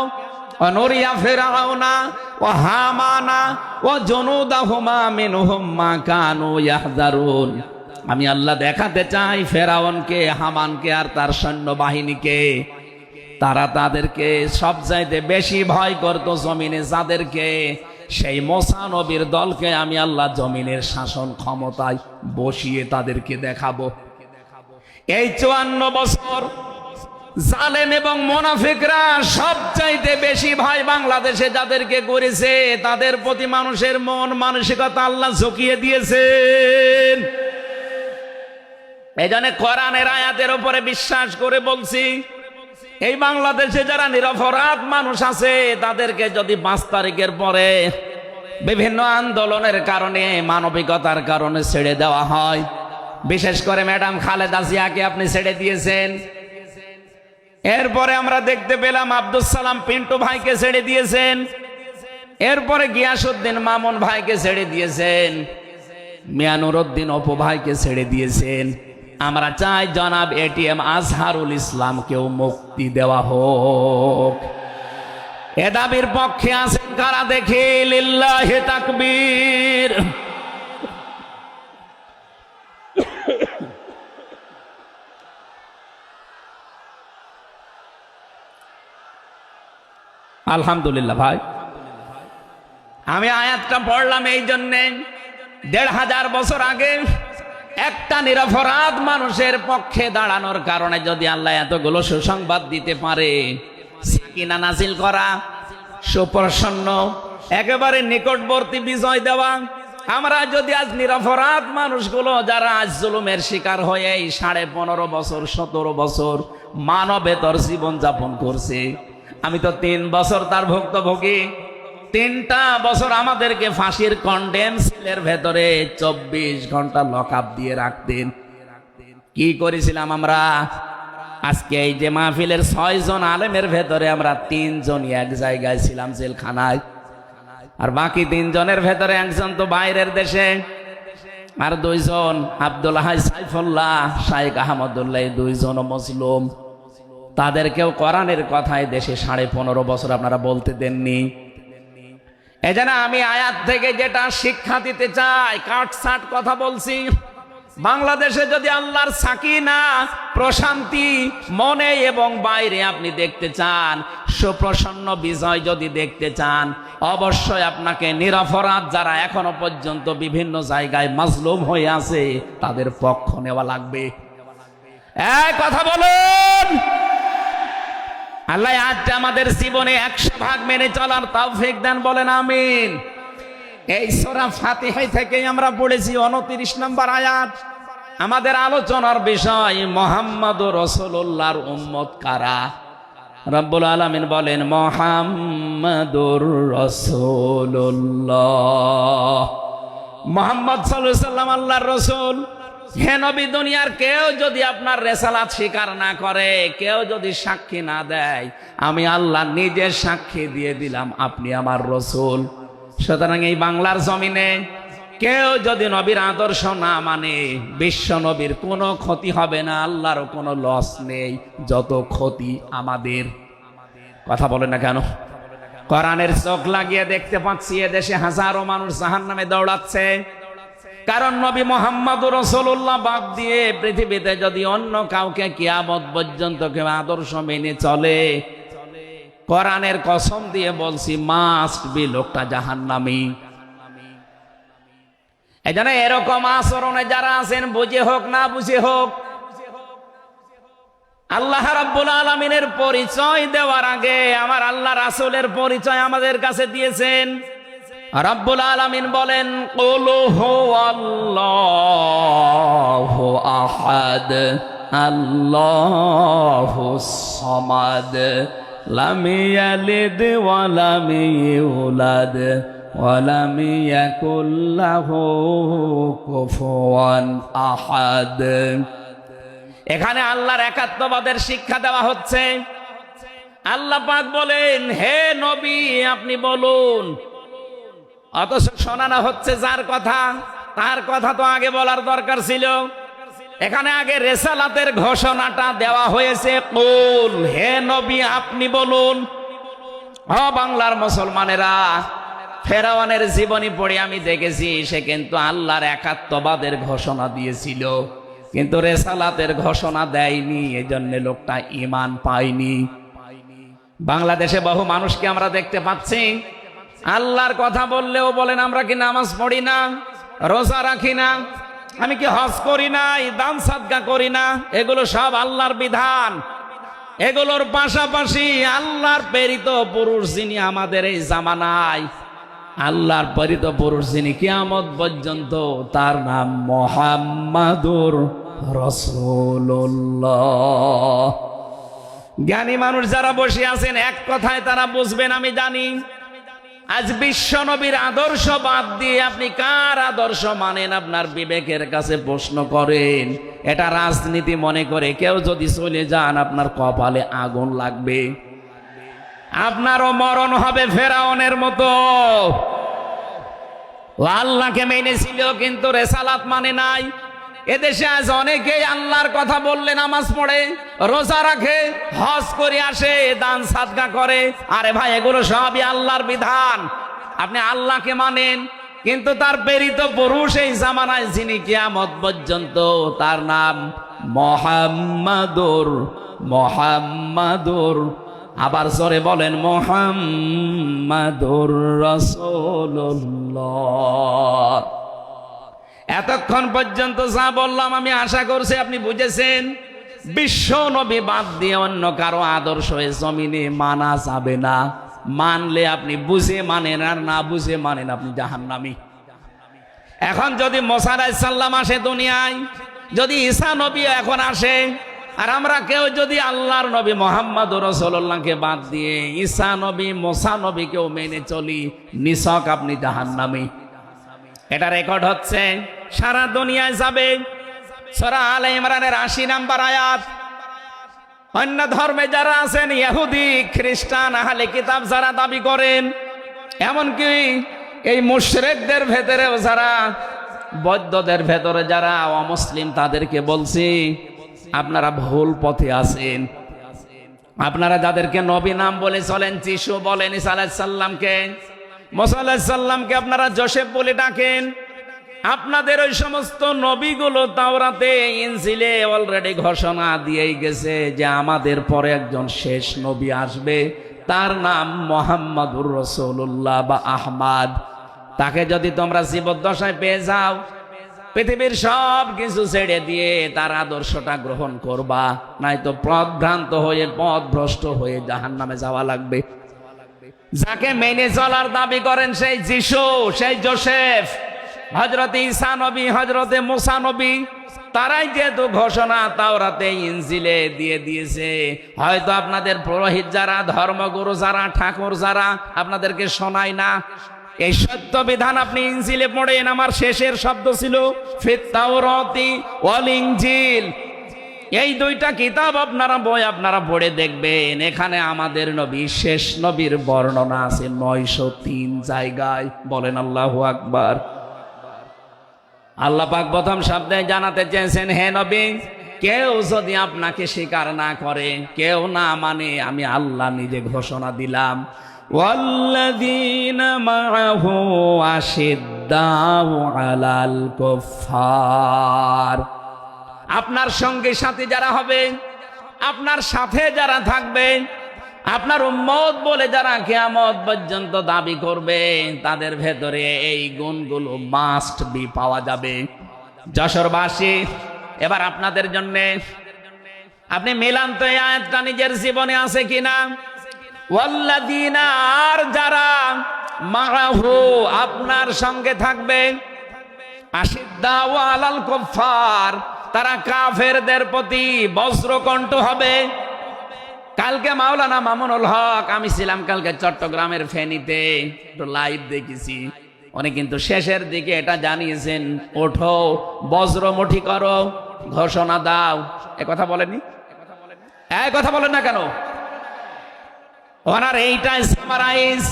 অনুরিয়া ফিরাউনা ওয়া হামানা ওয়া জুনুদাহুমা মিনহুম মা কানু ইয়াহযারুন, আমি আল্লাহ দেখাতে চাই ফেরাউনকে, হামানকে আর তার সৈন্যবাহিনীকে, তারা তাদেরকে সবচাইতে বেশি ভয় করত জমিনে যাদেরকে, সেই মুসা নবীর দলকে আমি আল্লাহ জমিনের শাসন ক্ষমতায় বসিয়ে তাদেরকে দেখাবো। এই 54 বছর জালেম এবং মুনাফিকরা সবচাইতে বেশি ভয় বাংলাদেশে যাদেরকে করেছে, তাদের প্রতি মানুষের মন মানসিকতা আল্লাহ ঝুঁকিয়ে দিয়েছেন। এই জন্য কোরআনের আয়াতের উপরে বিশ্বাস করে বলছি, এই বাংলাদেশে যারা নিরপরাধ মানুষ আছে তাদেরকে যদি 5 তারিখের পরে বিভিন্ন আন্দোলনের কারণে, মানবিকতার কারণে ছেড়ে দেওয়া হয়, বিশেষ করে ম্যাডাম খালেদা জিয়াকে আপনি ছেড়ে দিয়েছেন। এরপরে আমরা দেখতে পেলাম আব্দুল সালাম পিন্টু ভাইকে ছেড়ে দিয়েছেন। এরপরে গিয়াসউদ্দিন মামুন ভাইকে ছেড়ে দিয়েছেন, মিয়ানুরউদ্দিন অপু ভাইকে ছেড়ে দিয়েছেন। আমরা চাই জনাব এটিএম আজহারুল ইসলামকেও মুক্তি দেওয়া হোক। এ দাবির পক্ষে আছেন কারা দেখি? লিল্লাহি তাকবীর। আলহামদুলিল্লাহ ভাই, আমি আয়াতটা পড়লাম এই জন্যে ১৫০০ বছর আগে একটা নিরপরাধ মানুষের পক্ষে দাঁড়ানোর কারণে যদি আল্লাহ এতগুলো সুসংবাদ দিতে পারে, সাকিনা নাজিল করা, সুপ্রসন্ন, একেবারে নিকটবর্তী বিজয় দেওয়া, আমরা যদি আজ নিরপরাধ মানুষগুলো যারা আজ জুলুমের শিকার হয়ে 15.5 বছর 17 বছর মানবেতর জীবন যাপন করছে, আমি তো 3 বছর তার ভুক্তভোগী। 3টা বছর আমাদেরকে ফাঁসির কন্ডেম সেলের ভেতরে 24 ঘন্টা লকআপ দিয়ে রাখতেন। কি করেছিলাম আমরা? আজকে এই যে মাহফিলের 6 জন আলেমের ভেতরে আমরা 3 জনই এক জায়গায় ছিলাম জেলখানায়, আর বাকি 3 জনের ভেতরে একজন তো বাইরের দেশে, আর 2 জন আব্দুল হাই সাইফুল্লাহ, শাইখ আহমদুল্লাহ, 2 জন মুসলিম। তাদেরকেও কোরআনের কথায় দেশে 15.5 বছর আপনারা বলতে দেননি। এজন্য আমি আয়াত থেকে যেটা শিক্ষা দিতে চাই, কাটছাট কথা বলছি। বাংলাদেশে যদি আল্লাহর সাকিনা, প্রশান্তি মনে এবং বাইরে আপনি দেখতে চান, সুপ্রসন্ন বিজয় যদি দেখতে চান, অবশ্যই আপনাকে নিরপরাধ যারা এখনো পর্যন্ত বিভিন্ন জায়গায় মাজলুম হয়ে আছে তাদের পক্ষ নেওয়া লাগবে। এই কথা বলুন। আল্লাহ আজকে আমাদের জীবনে 100% মেনে চলার তৌফিক দেন, বলেন আমিন। এই সূরা ফাতিহা থেকেই আমরা পড়েছি 29 নম্বর আয়াত। আমাদের আলোচনার বিষয় মুহাম্মদুর রাসূলুল্লাহর উম্মত কারা। রব্বুল আলামিন বলেন মুহাম্মদুর রাসূলুল্লাহ, মুহাম্মদ সাল্লাল্লাহু আলাইহি সাল্লাম আল্লাহর রাসূল। হে নবী, দুনিয়ার কেউ যদি আপনার রেসালাত স্বীকার না করে, কেউ যদি সাক্ষী না দেয়, আমি আল্লাহ নিজে সাক্ষী দিয়ে দিলাম আপনি আমার রাসূল। সুতরাং এই বাংলার জমিনে কেউ যদি নবীর আদর্শ না মানে, বিশ্ব নবীর কোনো ক্ষতি হবে না, আল্লাহরও কোনো লস নেই, যত ক্ষতি আমাদের। কথা বলে না কেন? কোরআনের চোখ লাগিয়ে দেখতে পাচ্ছি এদেশে হাজারো মানুষ জাহান্নামে দৌড়াচ্ছে। কারণ নবী মুহাম্মদুর রাসূলুল্লাহ বাদ দিয়ে পৃথিবীতে যদি অন্য কাউকে কিয়ামত পর্যন্ত কেউ আদর্শ মেনে চলে, কোরআনের কসম দিয়ে বলছি মাস্ট বি লোকটা জাহান্নামী। এজন্য এরকম আচরণে যারা আছেন, বুঝে হোক না বুঝে হোক, আল্লাহ রাব্বুল আলামিনের পরিচয় দেওয়ার আগে আমার আল্লাহ রাসূলের পরিচয় আমাদের কাছে দিয়েছেন। রাব্বুল আলামিন বলেন কুল হুয়াল্লাহু আহাদ আল্লাহুস সামাদ লাম ইয়ালিদ ওয়া লাম ইউলাদ ওয়া লাম ইয়াকুল লাহু কুফুয়ান আহাদ। এখানে আল্লাহর একাত্মবাদের শিক্ষা দেওয়া হচ্ছে। আল্লাহ পাক বলেন হে নবী আপনি বলুন, অথচ শোনানো হচ্ছে যার কথা, তার কথা তো আগে বলার দরকার ছিল। এখানে আগে রেসালাতের ঘোষণাটা দেওয়া হয়েছে, কুল হে নবী আপনি বলুন। বাংলার মুসলমানেরা, ফেরাউনের জীবনী পড়ে আমি দেখেছি সে কিন্তু আল্লাহর একাত্মবাদের ঘোষণা দিয়েছিল, কিন্তু রেসালাতের ঘোষণা দেয়নি, এজন্য লোকটা ঈমান পায়নি। বাংলাদেশে বহু মানুষকে আমরা দেখতে পাচ্ছি আল্লাহর কথা বললেও বলেন আমরা কি নামাজ পড়ি না, রোজা রাখি না, আমি কি হজ করি না, দান সাদকা করি না। এগুলো সব আল্লাহর বিধান। এগুলোর পাশাপাশি আল্লাহর প্রেরিত পুরুষ যিনি আমাদের এই জামানায়, আল্লাহর প্রেরিত পুরুষ যিনি কিয়ামত পর্যন্ত, তার নাম মুহাম্মাদুর রাসূলুল্লাহ। জ্ঞানী মানুষ যারা বসে আছেন এক কথায় তারা বুঝবেন আমি জানি। আজ বিশ্ব নবীর আদর্শ বাদ দিয়ে আপনি কার আদর্শ মানেন আপনার বিবেকের কাছে প্রশ্ন করেন। এটা রাজনীতি মনে করে কেউ যদি চলে যান আপনার কপালে আগুন লাগবে, আপনারও মরণ হবে ফেরাউনের মতো। আল্লাহকে মেনেছিল কিন্তু রেসালাত মানে নাই। এদেশে আজ অনেকেই আল্লাহর কথা বললে নামাজ পড়ে, রোজা রাখে, হজ করে আসে, দান সাদকা করে। আরে ভাই এগুলো সবই আল্লাহর বিধান। আপনি আল্লাহকে মানেন, কিন্তু তার প্রেরিত পুরুষ এই জামানায় যিনি কিয়ামত পর্যন্ত, তার নাম মুহাম্মাদুর আবার জোরে বলেন মুহাম্মাদুর রাসূলুল্লাহ। এতক্ষণ পর্যন্ত যা বললাম আমি আশা করছি আপনি বুঝেছেন। বিশ্ব নবী বাদ দিয়ে অন্য কারো আদর্শ এই জমিনে মানা যাবে না। মানলে আপনি বুঝে মানেন, আর না বুঝে মানেন আপনি জাহান্নামী। এখন যদি মুসা আলাইহিস সালাম আসে দুনিয়ায়, যদি ঈসা নবী এখন আসে, আর আমরা কেউ যদি আল্লাহর নবী মুহাম্মদুর রাসূলুল্লাহকে বাদ দিয়ে ঈসা নবী মুসা নবীকেও মেনে চলি, নিছক আপনি জাহান্নামী। এটা রেকর্ড হচ্ছে, সারা দুনিয়ায় যাবে। সূরা আলে ইমরানের ৮০ নম্বর আয়াত। অন্য ধর্মে যারা আছেন, ইহুদি খ্রিস্টান আহলে কিতাব যারা দাবি করেন, এমনকি এই মুশরিকদের ভেতরেও যারা, বৌদ্ধদের ভেতরে যারা অমুসলিম, তাদেরকে বলছি আপনারা ভুল পথে আছেন। আপনারা যাদেরকে নবী নাম বলে চলেন, যিশু বলেন ঈসা আলাইহিস সালামকে, মুসা আলাইহিস সালামকে আপনারা যোসেফ বলে ডাকেন, আপনাদের ওই সমস্ত নবীগুলো তাওরাতে ইনজিলে অলরেডি ঘোষণা দিয়েই গেছে যে আমাদের পরে একজন শেষ নবী আসবে, তার নাম মুহাম্মাদুর রাসূলুল্লাহ বা আহমদ। তাকে যদি তোমরা জীবদ্দশায় পেয়ে যাও, পৃথিবীর সব কিছু ছেড়ে দিয়ে তার আদর্শটা গ্রহণ করবা, নয়তো পথভ্রান্ত হয়ে পথভ্রষ্ট হয়ে জাহান্নামে যাওয়া লাগবে। যাকে মেনে চলার দাবি করেন সেই যিশু, সেই যোসেফ, হযরত ঈসা নবী, হযরত মুসা নবী, তারাই যেহেতু ঘোষণা তাওরাতে ইনজিলে দিয়ে দিয়েছে, হয়তো আপনাদের পুরোহিত যারা, ধর্মগুরু যারা, ঠাকুর যারা আপনাদেরকে শোনায় না। এই সত্য বিধান আপনি ইনজিলে পড়েন। আমার শেষের শব্দ ছিল ফিত তাওরাতি ওয়াল ইনজিল। এই দুইটা কিতাব আপনারা বই আপনারা পড়ে দেখবেন, এখানে আমাদের নবী শেষ নবীর বর্ণনা আছে ৯০৩ জায়গায়। বলেন আল্লাহু আকবার। আল্লাহ পাক প্রথম শব্দে জানাতে চেয়েছেন, হে নবী, কেউ যদি আপনাকে স্বীকার না করে, কেউ না মানে, আমি আল্লাহ নিজে ঘোষণা দিলাম, ওয়াল্লাযীনা মাআহু আশিদ্দাউ আলাল কুফফার। আপনার সঙ্গে সাথী যারা হবে, আপনার সাথে যারা থাকবে, আপনার উম্মত বলে যারা কিয়ামত পর্যন্ত দাবি করবে, তাদের ভেতরে এই গুণগুলো মাস্ট বি পাওয়া যাবে। যশোরবাসী, এবার আপনাদের জন্য আপনি মিলান তো এই আয়াতটা নিজের জীবনে আছে কিনা। ওয়াল্লাযীনা, আর যারা, মাআহু, আপনার সঙ্গে থাকবে, আশিদ্দাউ আলাল কুফফার, তারা কাফেরদের প্রতি বজ্রকণ্ঠ হবে। কালকে মাওলানা মামুনুল হক, আমি ছিলাম কালকে চট্টগ্রামের ফেনীতে, একটু লাইভ দেখেছি। উনি কিন্তু শেষের দিকে এটা জানিয়েছেন, ওঠো বজ্রমুঠি করো, ঘোষণা দাও। এ কথা বলেনি? এই কথা বলেন না কেন? ওনার এইটাই সামারাইজ,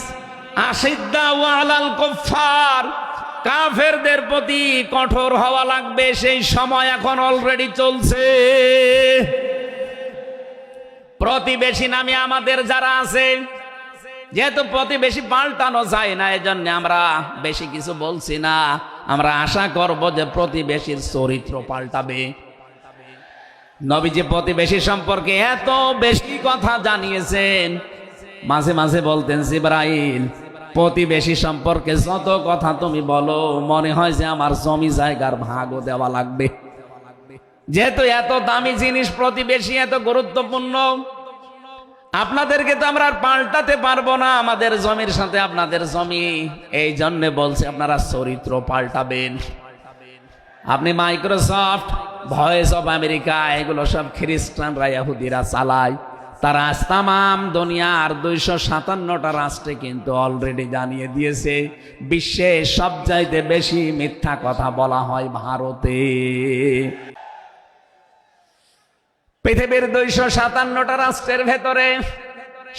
আশিদ্দাউ আলাল কুফফার, কাফেরদের প্রতি কঠোর হওয়া লাগবে। সেই সময় এখন অলরেডি চলছে। প্রতিবেশী নামে আমাদের যারা আছে, যেহেতু প্রতিবেশী পাল্টানো যায় না, এজন্য আমরা বেশি কিছু বলছি না। আমরা আশা করব যে প্রতিবেশীর চরিত্র পাল্টাবে। নবীজি প্রতিবেশী সম্পর্কে এত বেশি কথা জানিয়েছেন, মাঝে মাঝে বলতেন, জিবরাইল, প্রতিবেশী সম্পর্কে যত কথা তুমি বলো, মনে হয় যে আমার জমি জায়গার ভাগও দেওয়া লাগবে। যেহেতু এত দামি জিনিস প্রতিবেশী, এত গুরুত্বপূর্ণ, আপনাদেরকে তো আমরা আর পাল্টাতে পারবো না, আমাদের জমির সাথে আপনাদের জমি। এই জন্য বলছে আপনারা চরিত্র পাল্টাবেন। আপনি মাইক্রোসফট, ভয়েস অফ আমেরিকা, এগুলো সব খ্রিস্টানরা, ইহুদিরা চালায়। তারা আজ তামাম দুনিয়ার ২৫৭টা রাষ্ট্রে কিন্তু অলরেডি জানিয়ে দিয়েছে, বিশ্বে সবচাইতে বেশি মিথ্যা কথা বলা হয় ভারতে। পৃথিবীর ২৫৭টা রাষ্ট্রের ভেতরে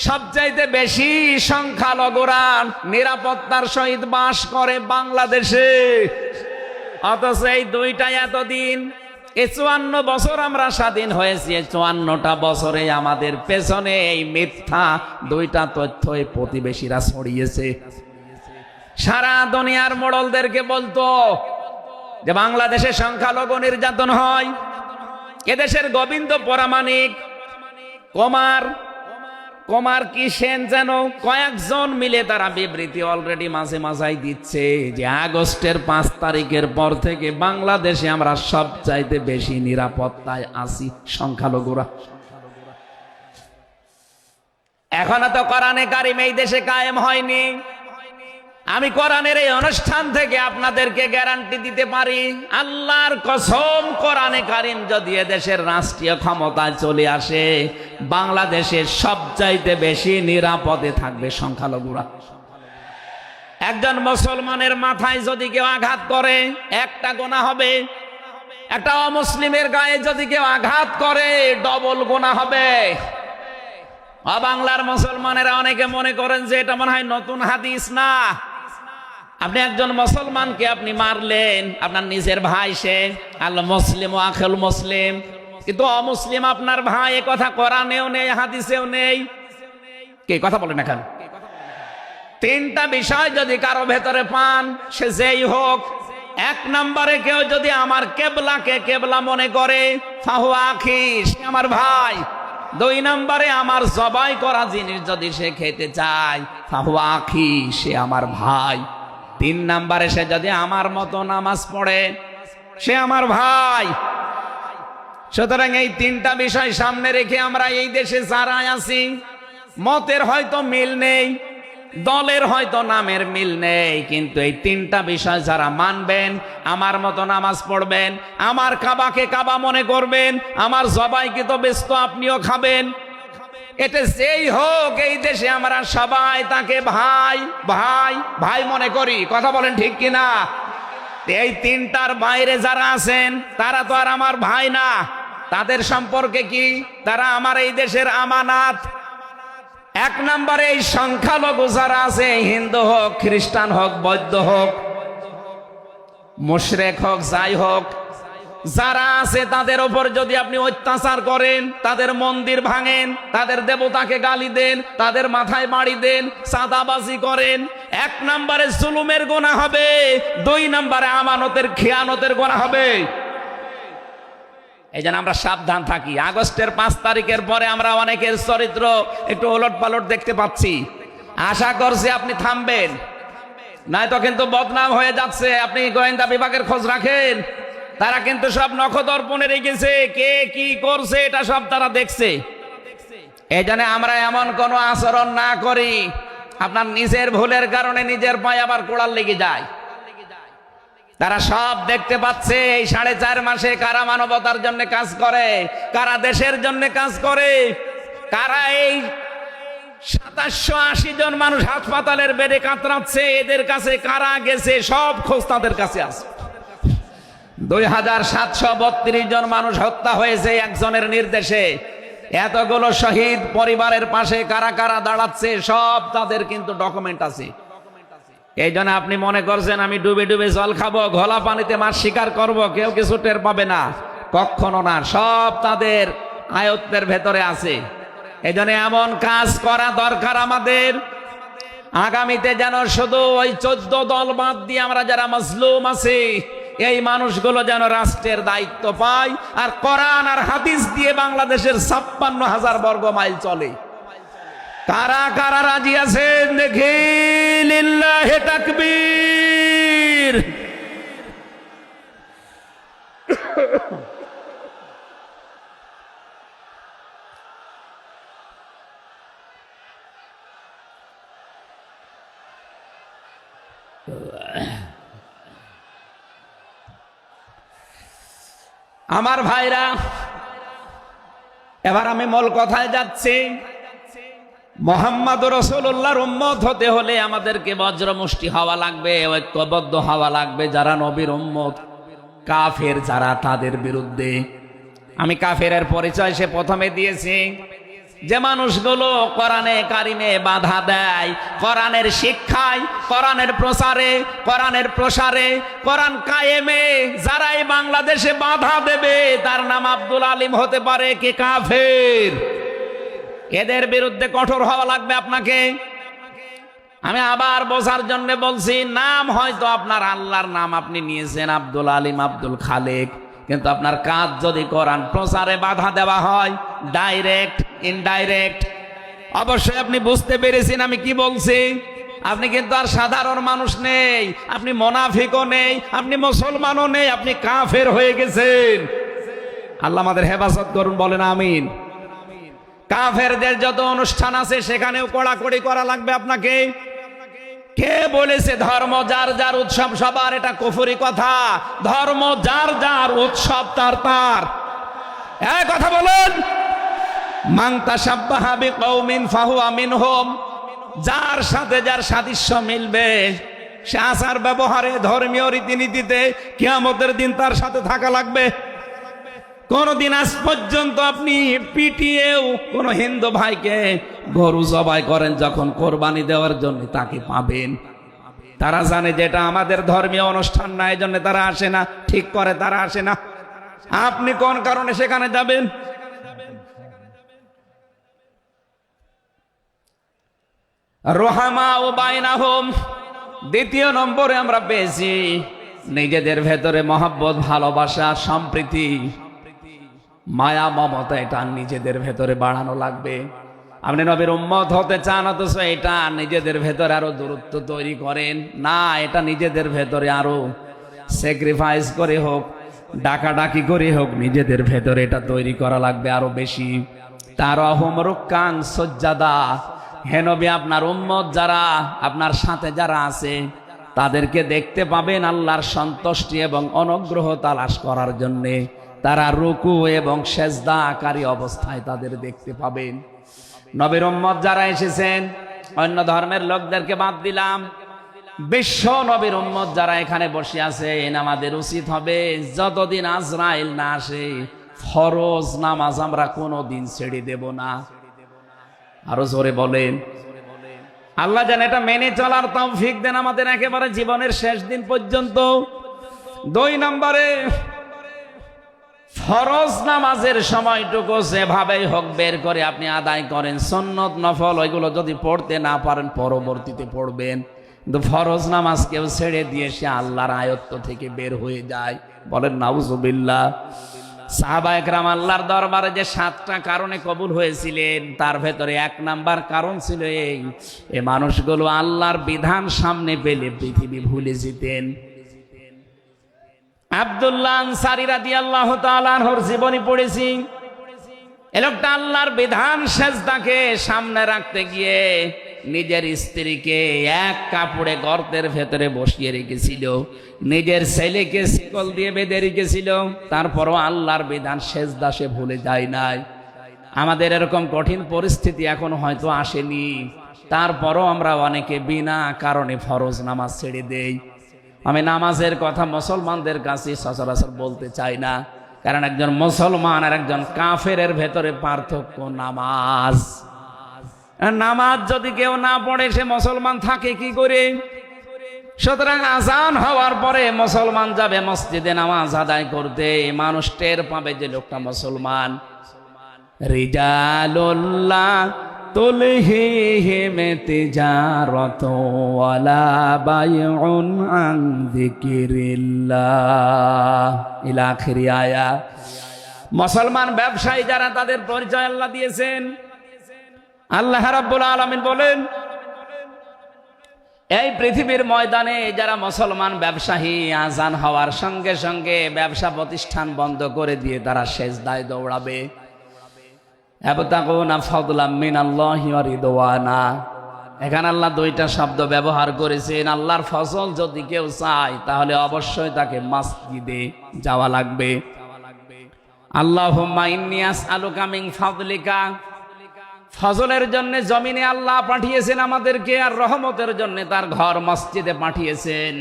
সবচাইতে বেশি সংখ্যালঘুরা নিরাপত্তার সহিত বাস করে বাংলাদেশে। অথচ এই দুইটাই এতদিন, এই ৫৪ বছর আমরা স্বাধীন হয়েছি, ৫৪টা বছরে আমাদের পেছনে এই মিথ্যা দুইটা তথ্যই প্রতিবেশীরা ছড়িয়েছে। সারা দুনিয়ার মোড়লদেরকে বলতো যে বাংলাদেশে সংখ্যালঘু নির্যাতন হয়। এদেশের গোবিন্দ পরামানিক, কুমার কি সেন যেন কয়েকজন মিলে তারা বিবৃতি অলরেডি মাঝে মাঝাই দিচ্ছে যে আগস্টের 5 তারিখের পর থেকে বাংলাদেশে আমরা সবচাইতে বেশি নিরাপত্তায় আছি সংখ্যালঘুরা। এখনো তো কোরআনে কারিম এই দেশে কায়েম হয়নি। আমি কোরআনের এই অনুষ্ঠান থেকে আপনাদেরকে গ্যারান্টি দিতে পারি, আল্লাহর কসম, কোরআনে কারিম যদি এদেশের রাষ্ট্রীয় ক্ষমতায় চলে আসে, বাংলাদেশের সবচাইতে বেশি নিরাপদে থাকবে সংখ্যালঘুরা। একজন মুসলমানের মাথায় যদি কেউ আঘাত করে একটা গুনাহ হবে, একটা অমুসলিমের গায়ে যদি কেউ আঘাত করে ডবল গুনাহ হবে। বাংলার মুসলমানেরা অনেকে মনে করেন যে এটা মনে হয় নতুন হাদিস। না, আপনি একজন মুসলমানকে আপনি মারলেন, আপনার নিজের ভাই, সে আল মুসলিম ও আখুল মুসলিম, কিন্তু অমুসলিম আপনার ভাই, এ কথা কোরআনেও নেই, হাদিসেও নেই। কে কথা বলেন না কেন? তিনটা বিষয় যদি কারো ভেতরে পান, সে যেই হোক। 1 নম্বরে কেউ যদি আমার কেবলাকে কেবলা মনে করে, ফাহুয়া আখি, সে আমার ভাই। 2 নম্বরে আমার জবাই করা জিনিস যদি সে খেতে চায়, ফাহুয়া আখি, সে আমার ভাই। 3 নম্বরে সে যদি আমার মতো নামাজ পড়ে, সে আমার ভাই। সুতরাং এই 3টা বিষয় সামনে রেখে আমরা এই দেশে যারা আছি, মতের হয়তো মিল নেই, দলের হয়তো নামের মিল নেই, কিন্তু এই 3টা বিষয় যারা মানবেন, আমার মতো নামাজ পড়বেন, আমার কাবাকে কাবা মনে করবেন, আমার জবাইকে তো ব্যস্ত আপনিও খাবেন, এটা যেই হোক এই দেশে আমরা সবাই তাকে ভাই ভাই ভাই মনে করি। কথা বলেন ঠিক কিনা? এই 3টার বাইরে যারা আছেন তারা তো আর আমার ভাই না। তাদের সম্পর্কে কি? তারা আমার এই দেশের আমানাত। 1 নম্বরে এই সংখ্যালঘু যারা আছে, হিন্দু হোক, খ্রিস্টান হোক, বৌদ্ধ হোক, মুশরিক হোক, যাই হোক, যারা আছে তাদের উপর যদি আপনি অত্যাচার করেন, তাদের মন্দির ভাঙেন, তাদের দেবতাকে গালি দেন, তাদের মাথায় বাড়ি দেন, চাঁদাবাজি করেন, 1 নম্বরে জুলুমের গুনাহ হবে, 2 নম্বরে আমানতের খেয়ানতের গুনাহ হবে। এই জন্য আমরা সাবধান থাকি। আগস্টের 5 তারিখের পরে আমরা অনেকের চরিত্র একটু ওলট পালট দেখতে পাচ্ছি। আশা করছি আপনি থামবেন, নয়তো কিন্তু বদনাম হয়ে যাচ্ছে। আপনি গোয়েন্দা বিভাগের খোঁজ রাখেন, তারা কিন্তু সব নখদর্পণে রেখেছে, কে কি করছে এটা সব তারা দেখছে। এই জন্য আমরা এমন কোনো আচরণ না করি আপনার নিজের ভুলের কারণে নিজের পায়ে আবার কোড়াল লেগে যায়। তারা সব দেখতে পাচ্ছে এই 4.5 মাসে কারা মানবতার জন্য কাজ করে, কারা দেশের জন্য কাজ করে, কারা এই 2780 জন মানুষ হাসপাতালের বেডে কাতরাচ্ছে, এদের কাছে কারা গেছে সব খোঁজ তাদের কাছে আছে। 2732 জন মানুষ হত্যা হয়েছে একজনের নির্দেশে। এতগুলো শহীদ পরিবারের পাশে কারা কারা দাঁড়াচ্ছে সব তাদের কিন্তু ডকুমেন্ট আছে। এই জন্য আপনি মনে করছেন আমি ডুবে ডুবে জল খাবো, ঘোলা পানিতে মাছ শিকার করব, কেউ কিছু টের পাবে না, কখনো না। সব তাদের আয়ত্তের ভেতরে আছে। এই জন্য এমন কাজ করা দরকার আমাদের, আগামীতে যেন শুধু ওই 14 দল বাদ দিয়ে আমরা যারা মাজলুম আছি, এই মানুষগুলো যেন রাষ্ট্রের দায়িত্ব পায়, আর কোরআন আর হাদিস দিয়ে বাংলাদেশের 56,000 বর্গ মাইল চলে। কারা কারা রাজি আছেন দেখি? লিল্লাহি তাকবীর। আমার ভাইরা, এবার আমি মূল কথায় যাচ্ছি। মুহাম্মদ রাসূলুল্লাহর উম্মত হতে হলে আমাদেরকে বজ্রমুষ্টি হওয়া লাগবে, ঐক্যবদ্ধ হওয়া লাগবে। যারা নবীর উম্মত, কাফের যারা, তাদের বিরুদ্ধে। আমি কাফেরের পরিচয় সে প্রথমে দিয়েছি। যে মানুষগুলো কোরআনে কারিমে বাধা দেয়, কোরআনের শিক্ষায়, কোরআনের প্রচারে, কোরআনের প্রসারে, কোরআন কায়েমে যারাই বাংলাদেশে বাধা দেবে, তার নাম আব্দুল আলিম হতে পারে কে কাফের। এদের বিরুদ্ধে কঠোর হওয়া লাগবে আপনাকে। আমি আবার বোঝার জন্য বলছি, নাম হয়তো আপনার আল্লাহর নাম আপনি নিয়েছেন আব্দুল আলিম, আব্দুল খালেক, কিন্তু আপনার কাজ যদি কোরআন প্রচারে বাধা দেওয়া হয়, ডাইরেক্ট ইনডাইরেক্ট, অবশ্যই আপনি বুঝতে পেরেছেন আমি কি বলছি। আপনি কিন্তু আর সাধারণ মানুষ নেই, আপনি মুনাফিকও নেই, আপনি মুসলমানও নেই, আপনি কাফের হয়ে গেছেন। আল্লাহ আমাদের হেফাজত করুন, বলেন আমিন। কাফেরদের যত অনুষ্ঠান আছে সেখানেও কড়াকড়ি করা লাগবে আপনাকে। কে বলেছে ধর্ম যার যার উৎসব সবার? এটা কুফরি কথা। ধর্ম যার যার উৎসব তার তার। এই কথা বলুন, মান তাশাব্বাহা বিকওমিন ফাহুয়া মিনহুম। যার সাথে যার সাদৃশ্য মিলবে সে আচার ব্যবহারে ধর্মীয় রীতিনীতিতে কিয়ামতের দিন তার সাথে থাকা লাগবে। কোনদিন আজ পর্যন্ত আপনি পিটিয়েও কোন হিন্দু ভাইকে গরু জবাই করেন যখন কোরবানি দেওয়ার জন্য তাকে পাবেন? তারা জানে যে এটা আমাদের ধর্মীয় অনুষ্ঠান না, এই জন্য তারা আসে না, ঠিক করে তারা আসে না। আপনি কোন কারণে সেখানে যাবেন? রোহামা ও বাইনাহুম। দ্বিতীয় নম্বরে আমরা পেয়েছি নিজেদের ভেতরে মহব্বত, ভালোবাসা, সম্প্রীতি, মায়া, মমতা। এটা নিজেদের ভেতরে বাড়ানো লাগবে। আপনি নবীর উম্মত হতে চান অথচ এটা নিজেদের ভেতরে আরো দূরত্ব তৈরি করেন না। এটা নিজেদের ভেতরে আরো স্যাক্রিফাইস করে হোক, ডাকাডাকি করে হোক, নিজেদের ভেতরে এটা তৈরি করা লাগবে আরো বেশি। তারাহুম রুক্কান সুজ্জাদা। হে নবী, আপনার উম্মত যারা, আপনার সাথে যারা আছে তাদেরকে দেখতে পাবেন আল্লাহর সন্তুষ্টি এবং অনুগ্রহ তালাশ করার জন্যে তারা রুকু এবং সেজদাকারী অবস্থায় তাদের দেখতে পাবেন। নবীর উম্মত যারা এসেছেন, অন্য ধর্মের লোকদেরকে বাদ দিলাম, বিশ্ব নবীর উম্মত যারা এখানে বসে আছেন, আমাদের উচিত হবে যতদিন আজরাইল না আসে ফরজ নামাজ আমরা কোনোদিন ছেড়ে দেব না। আরো জোরে বলেন। আল্লাহ যেন এটা মেনে চলার তৌফিক দেন আমাদের একেবারে জীবনের শেষ দিন পর্যন্ত। 2 নম্বরে, ফরজ নামাজের সময়টুকু যেভাবেই হোক বের করে আপনি আদায় করেন। সুন্নত নফল ওইগুলো যদি পড়তে না পারেন পরবর্তীতে পড়বেন, কিন্তু ফরজ নামাজ কেউ ছেড়ে দিয়ে সে আল্লাহর আয়ত্ত থেকে বের হয়ে যায়। বলেন নাউজুবিল্লাহ। সাহাবা একরাম আল্লাহর দরবারে যে 7টা কারণে কবুল হয়েছিলেন তার ভেতরে 1 নাম্বার কারণ ছিল এই মানুষগুলো আল্লাহর বিধান সামনে পেলে পৃথিবী ভুলে যেতেন। আব্দুল্লাহ আনসারী রাদিয়াল্লাহু তাআলা আনহুর জীবনী পড়েছি। এই লোকটা আল্লাহর বিধান সেজদাকে সামনে রাখতে গিয়ে নিজের স্ত্রীকে এক কাপড়ে গর্তের ভেতরে বসিয়ে রেখেছিল, নিজের ছেলেকে শিকল দিয়ে বেঁধে রেখেছিল, তারপরও আল্লাহর বিধান সেজদা সে ভুলে যায় নাই। আমাদের এরকম কঠিন পরিস্থিতি এখন হয়তো আসেনি, তারপরও আমরা অনেকে বিনা কারণে ফরজ নামাজ ছেড়ে দেই। আমি নামাজের কথা মুসলমানদের কাছে সচরাচর বলতে চাই না, কারণ একজন মুসলমান আর একজন কাফেরের ভেতরে পার্থক্য নামাজ। নামাজ যদি কেউ না পড়ে সে মুসলমান থাকে কি করে? সুতরাং আজান হওয়ার পরে মুসলমান যাবে মসজিদে নামাজ আদায় করতে, মানুষ টের পাবে যে লোকটা মুসলমান। রিজালুল্লাহ তুলহিহিম তিজারাতু ওয়ালা বাইউন আন যিকিরিল্লাহ ইলা আখিরি আয়াত। মুসলমান ব্যবসায়ী যারা তাদের পরিচয় আল্লাহ দিয়েছেন। আল্লাহ রাব্বুল আলামিন বলেন, এই পৃথিবীর ময়দানে যারা মুসলমান ব্যবসায়ী আজান হওয়ার সঙ্গে সঙ্গে ব্যবসা প্রতিষ্ঠান বন্ধ করে দিয়ে তারা সেজদায় দৌড়াবে। ইয়াবতাগুনা ফাদলাম মিনাল্লাহি ওয়া রিদওয়ানা। এখানে আল্লাহ 2টা শব্দ ব্যবহার করেছেন। আল্লাহর ফজল যদি কেউ চায় তাহলে অবশ্যই তাকে মসজিদে যাওয়া লাগবে। আল্লাহুম্মা ইন্নী আসআলুকা মিন ফাদলিকা। ফজলের জন্য জমিনে আল্লাহ পাঠিয়েছেন আমাদেরকে, আর রহমতের জন্য তার ঘর মসজিদে পাঠিয়েছেন।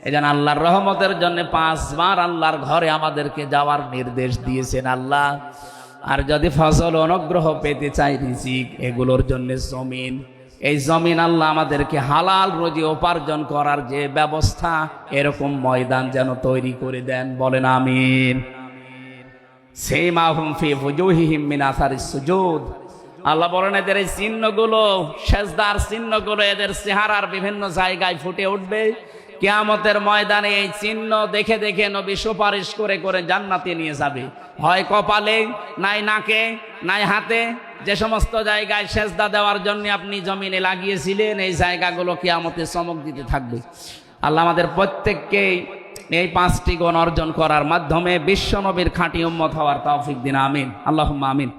এজন্য আল্লাহর রহমতের জন্য 5 বার আল্লাহর ঘরে আমাদেরকে যাওয়ার নির্দেশ দিয়েছেন আল্লাহ। আর যদি ফজল অনুগ্রহ পেতে চাই রিজিক, এগুলোর জন্য জমিন, এই জমিন আল্লাহ আমাদেরকে হালাল রুজি উপার্জন করার যে ব্যবস্থা, এরকম ময়দান যেন তৈরি করে দেন। বলেন আমিন। সিমাহুম ফি ফুজুহিহিম মিন আসারিস সুজুদ। আল্লাহ বলেন এদের এই চিহ্নগুলো, সেজদার চিহ্নগুলো এদের চেহারার বিভিন্ন জায়গায় ফুটে উঠবে। কিয়ামতের ময়দানে এই চিহ্ন দেখে দেখে নবী সুপারিশ করে করে জান্নাতে নিয়ে যাবে, হয় কপালে, নাই নাকে, নাই হাতে। যে সমস্ত জায়গায় সেজদা দেওয়ার জন্য আপনি জমিনে লাগিয়েছিলেন, এই জায়গাগুলো কিয়ামতে চমক দিতে থাকবে। আল্লাহ আমাদের প্রত্যেককেই এই 5টি গুণ অর্জন করার মাধ্যমে বিশ্ব নবীর খাঁটি উম্মত হওয়ার তৌফিক দিন। আমিন, আল্লাহুম্মা আমিন।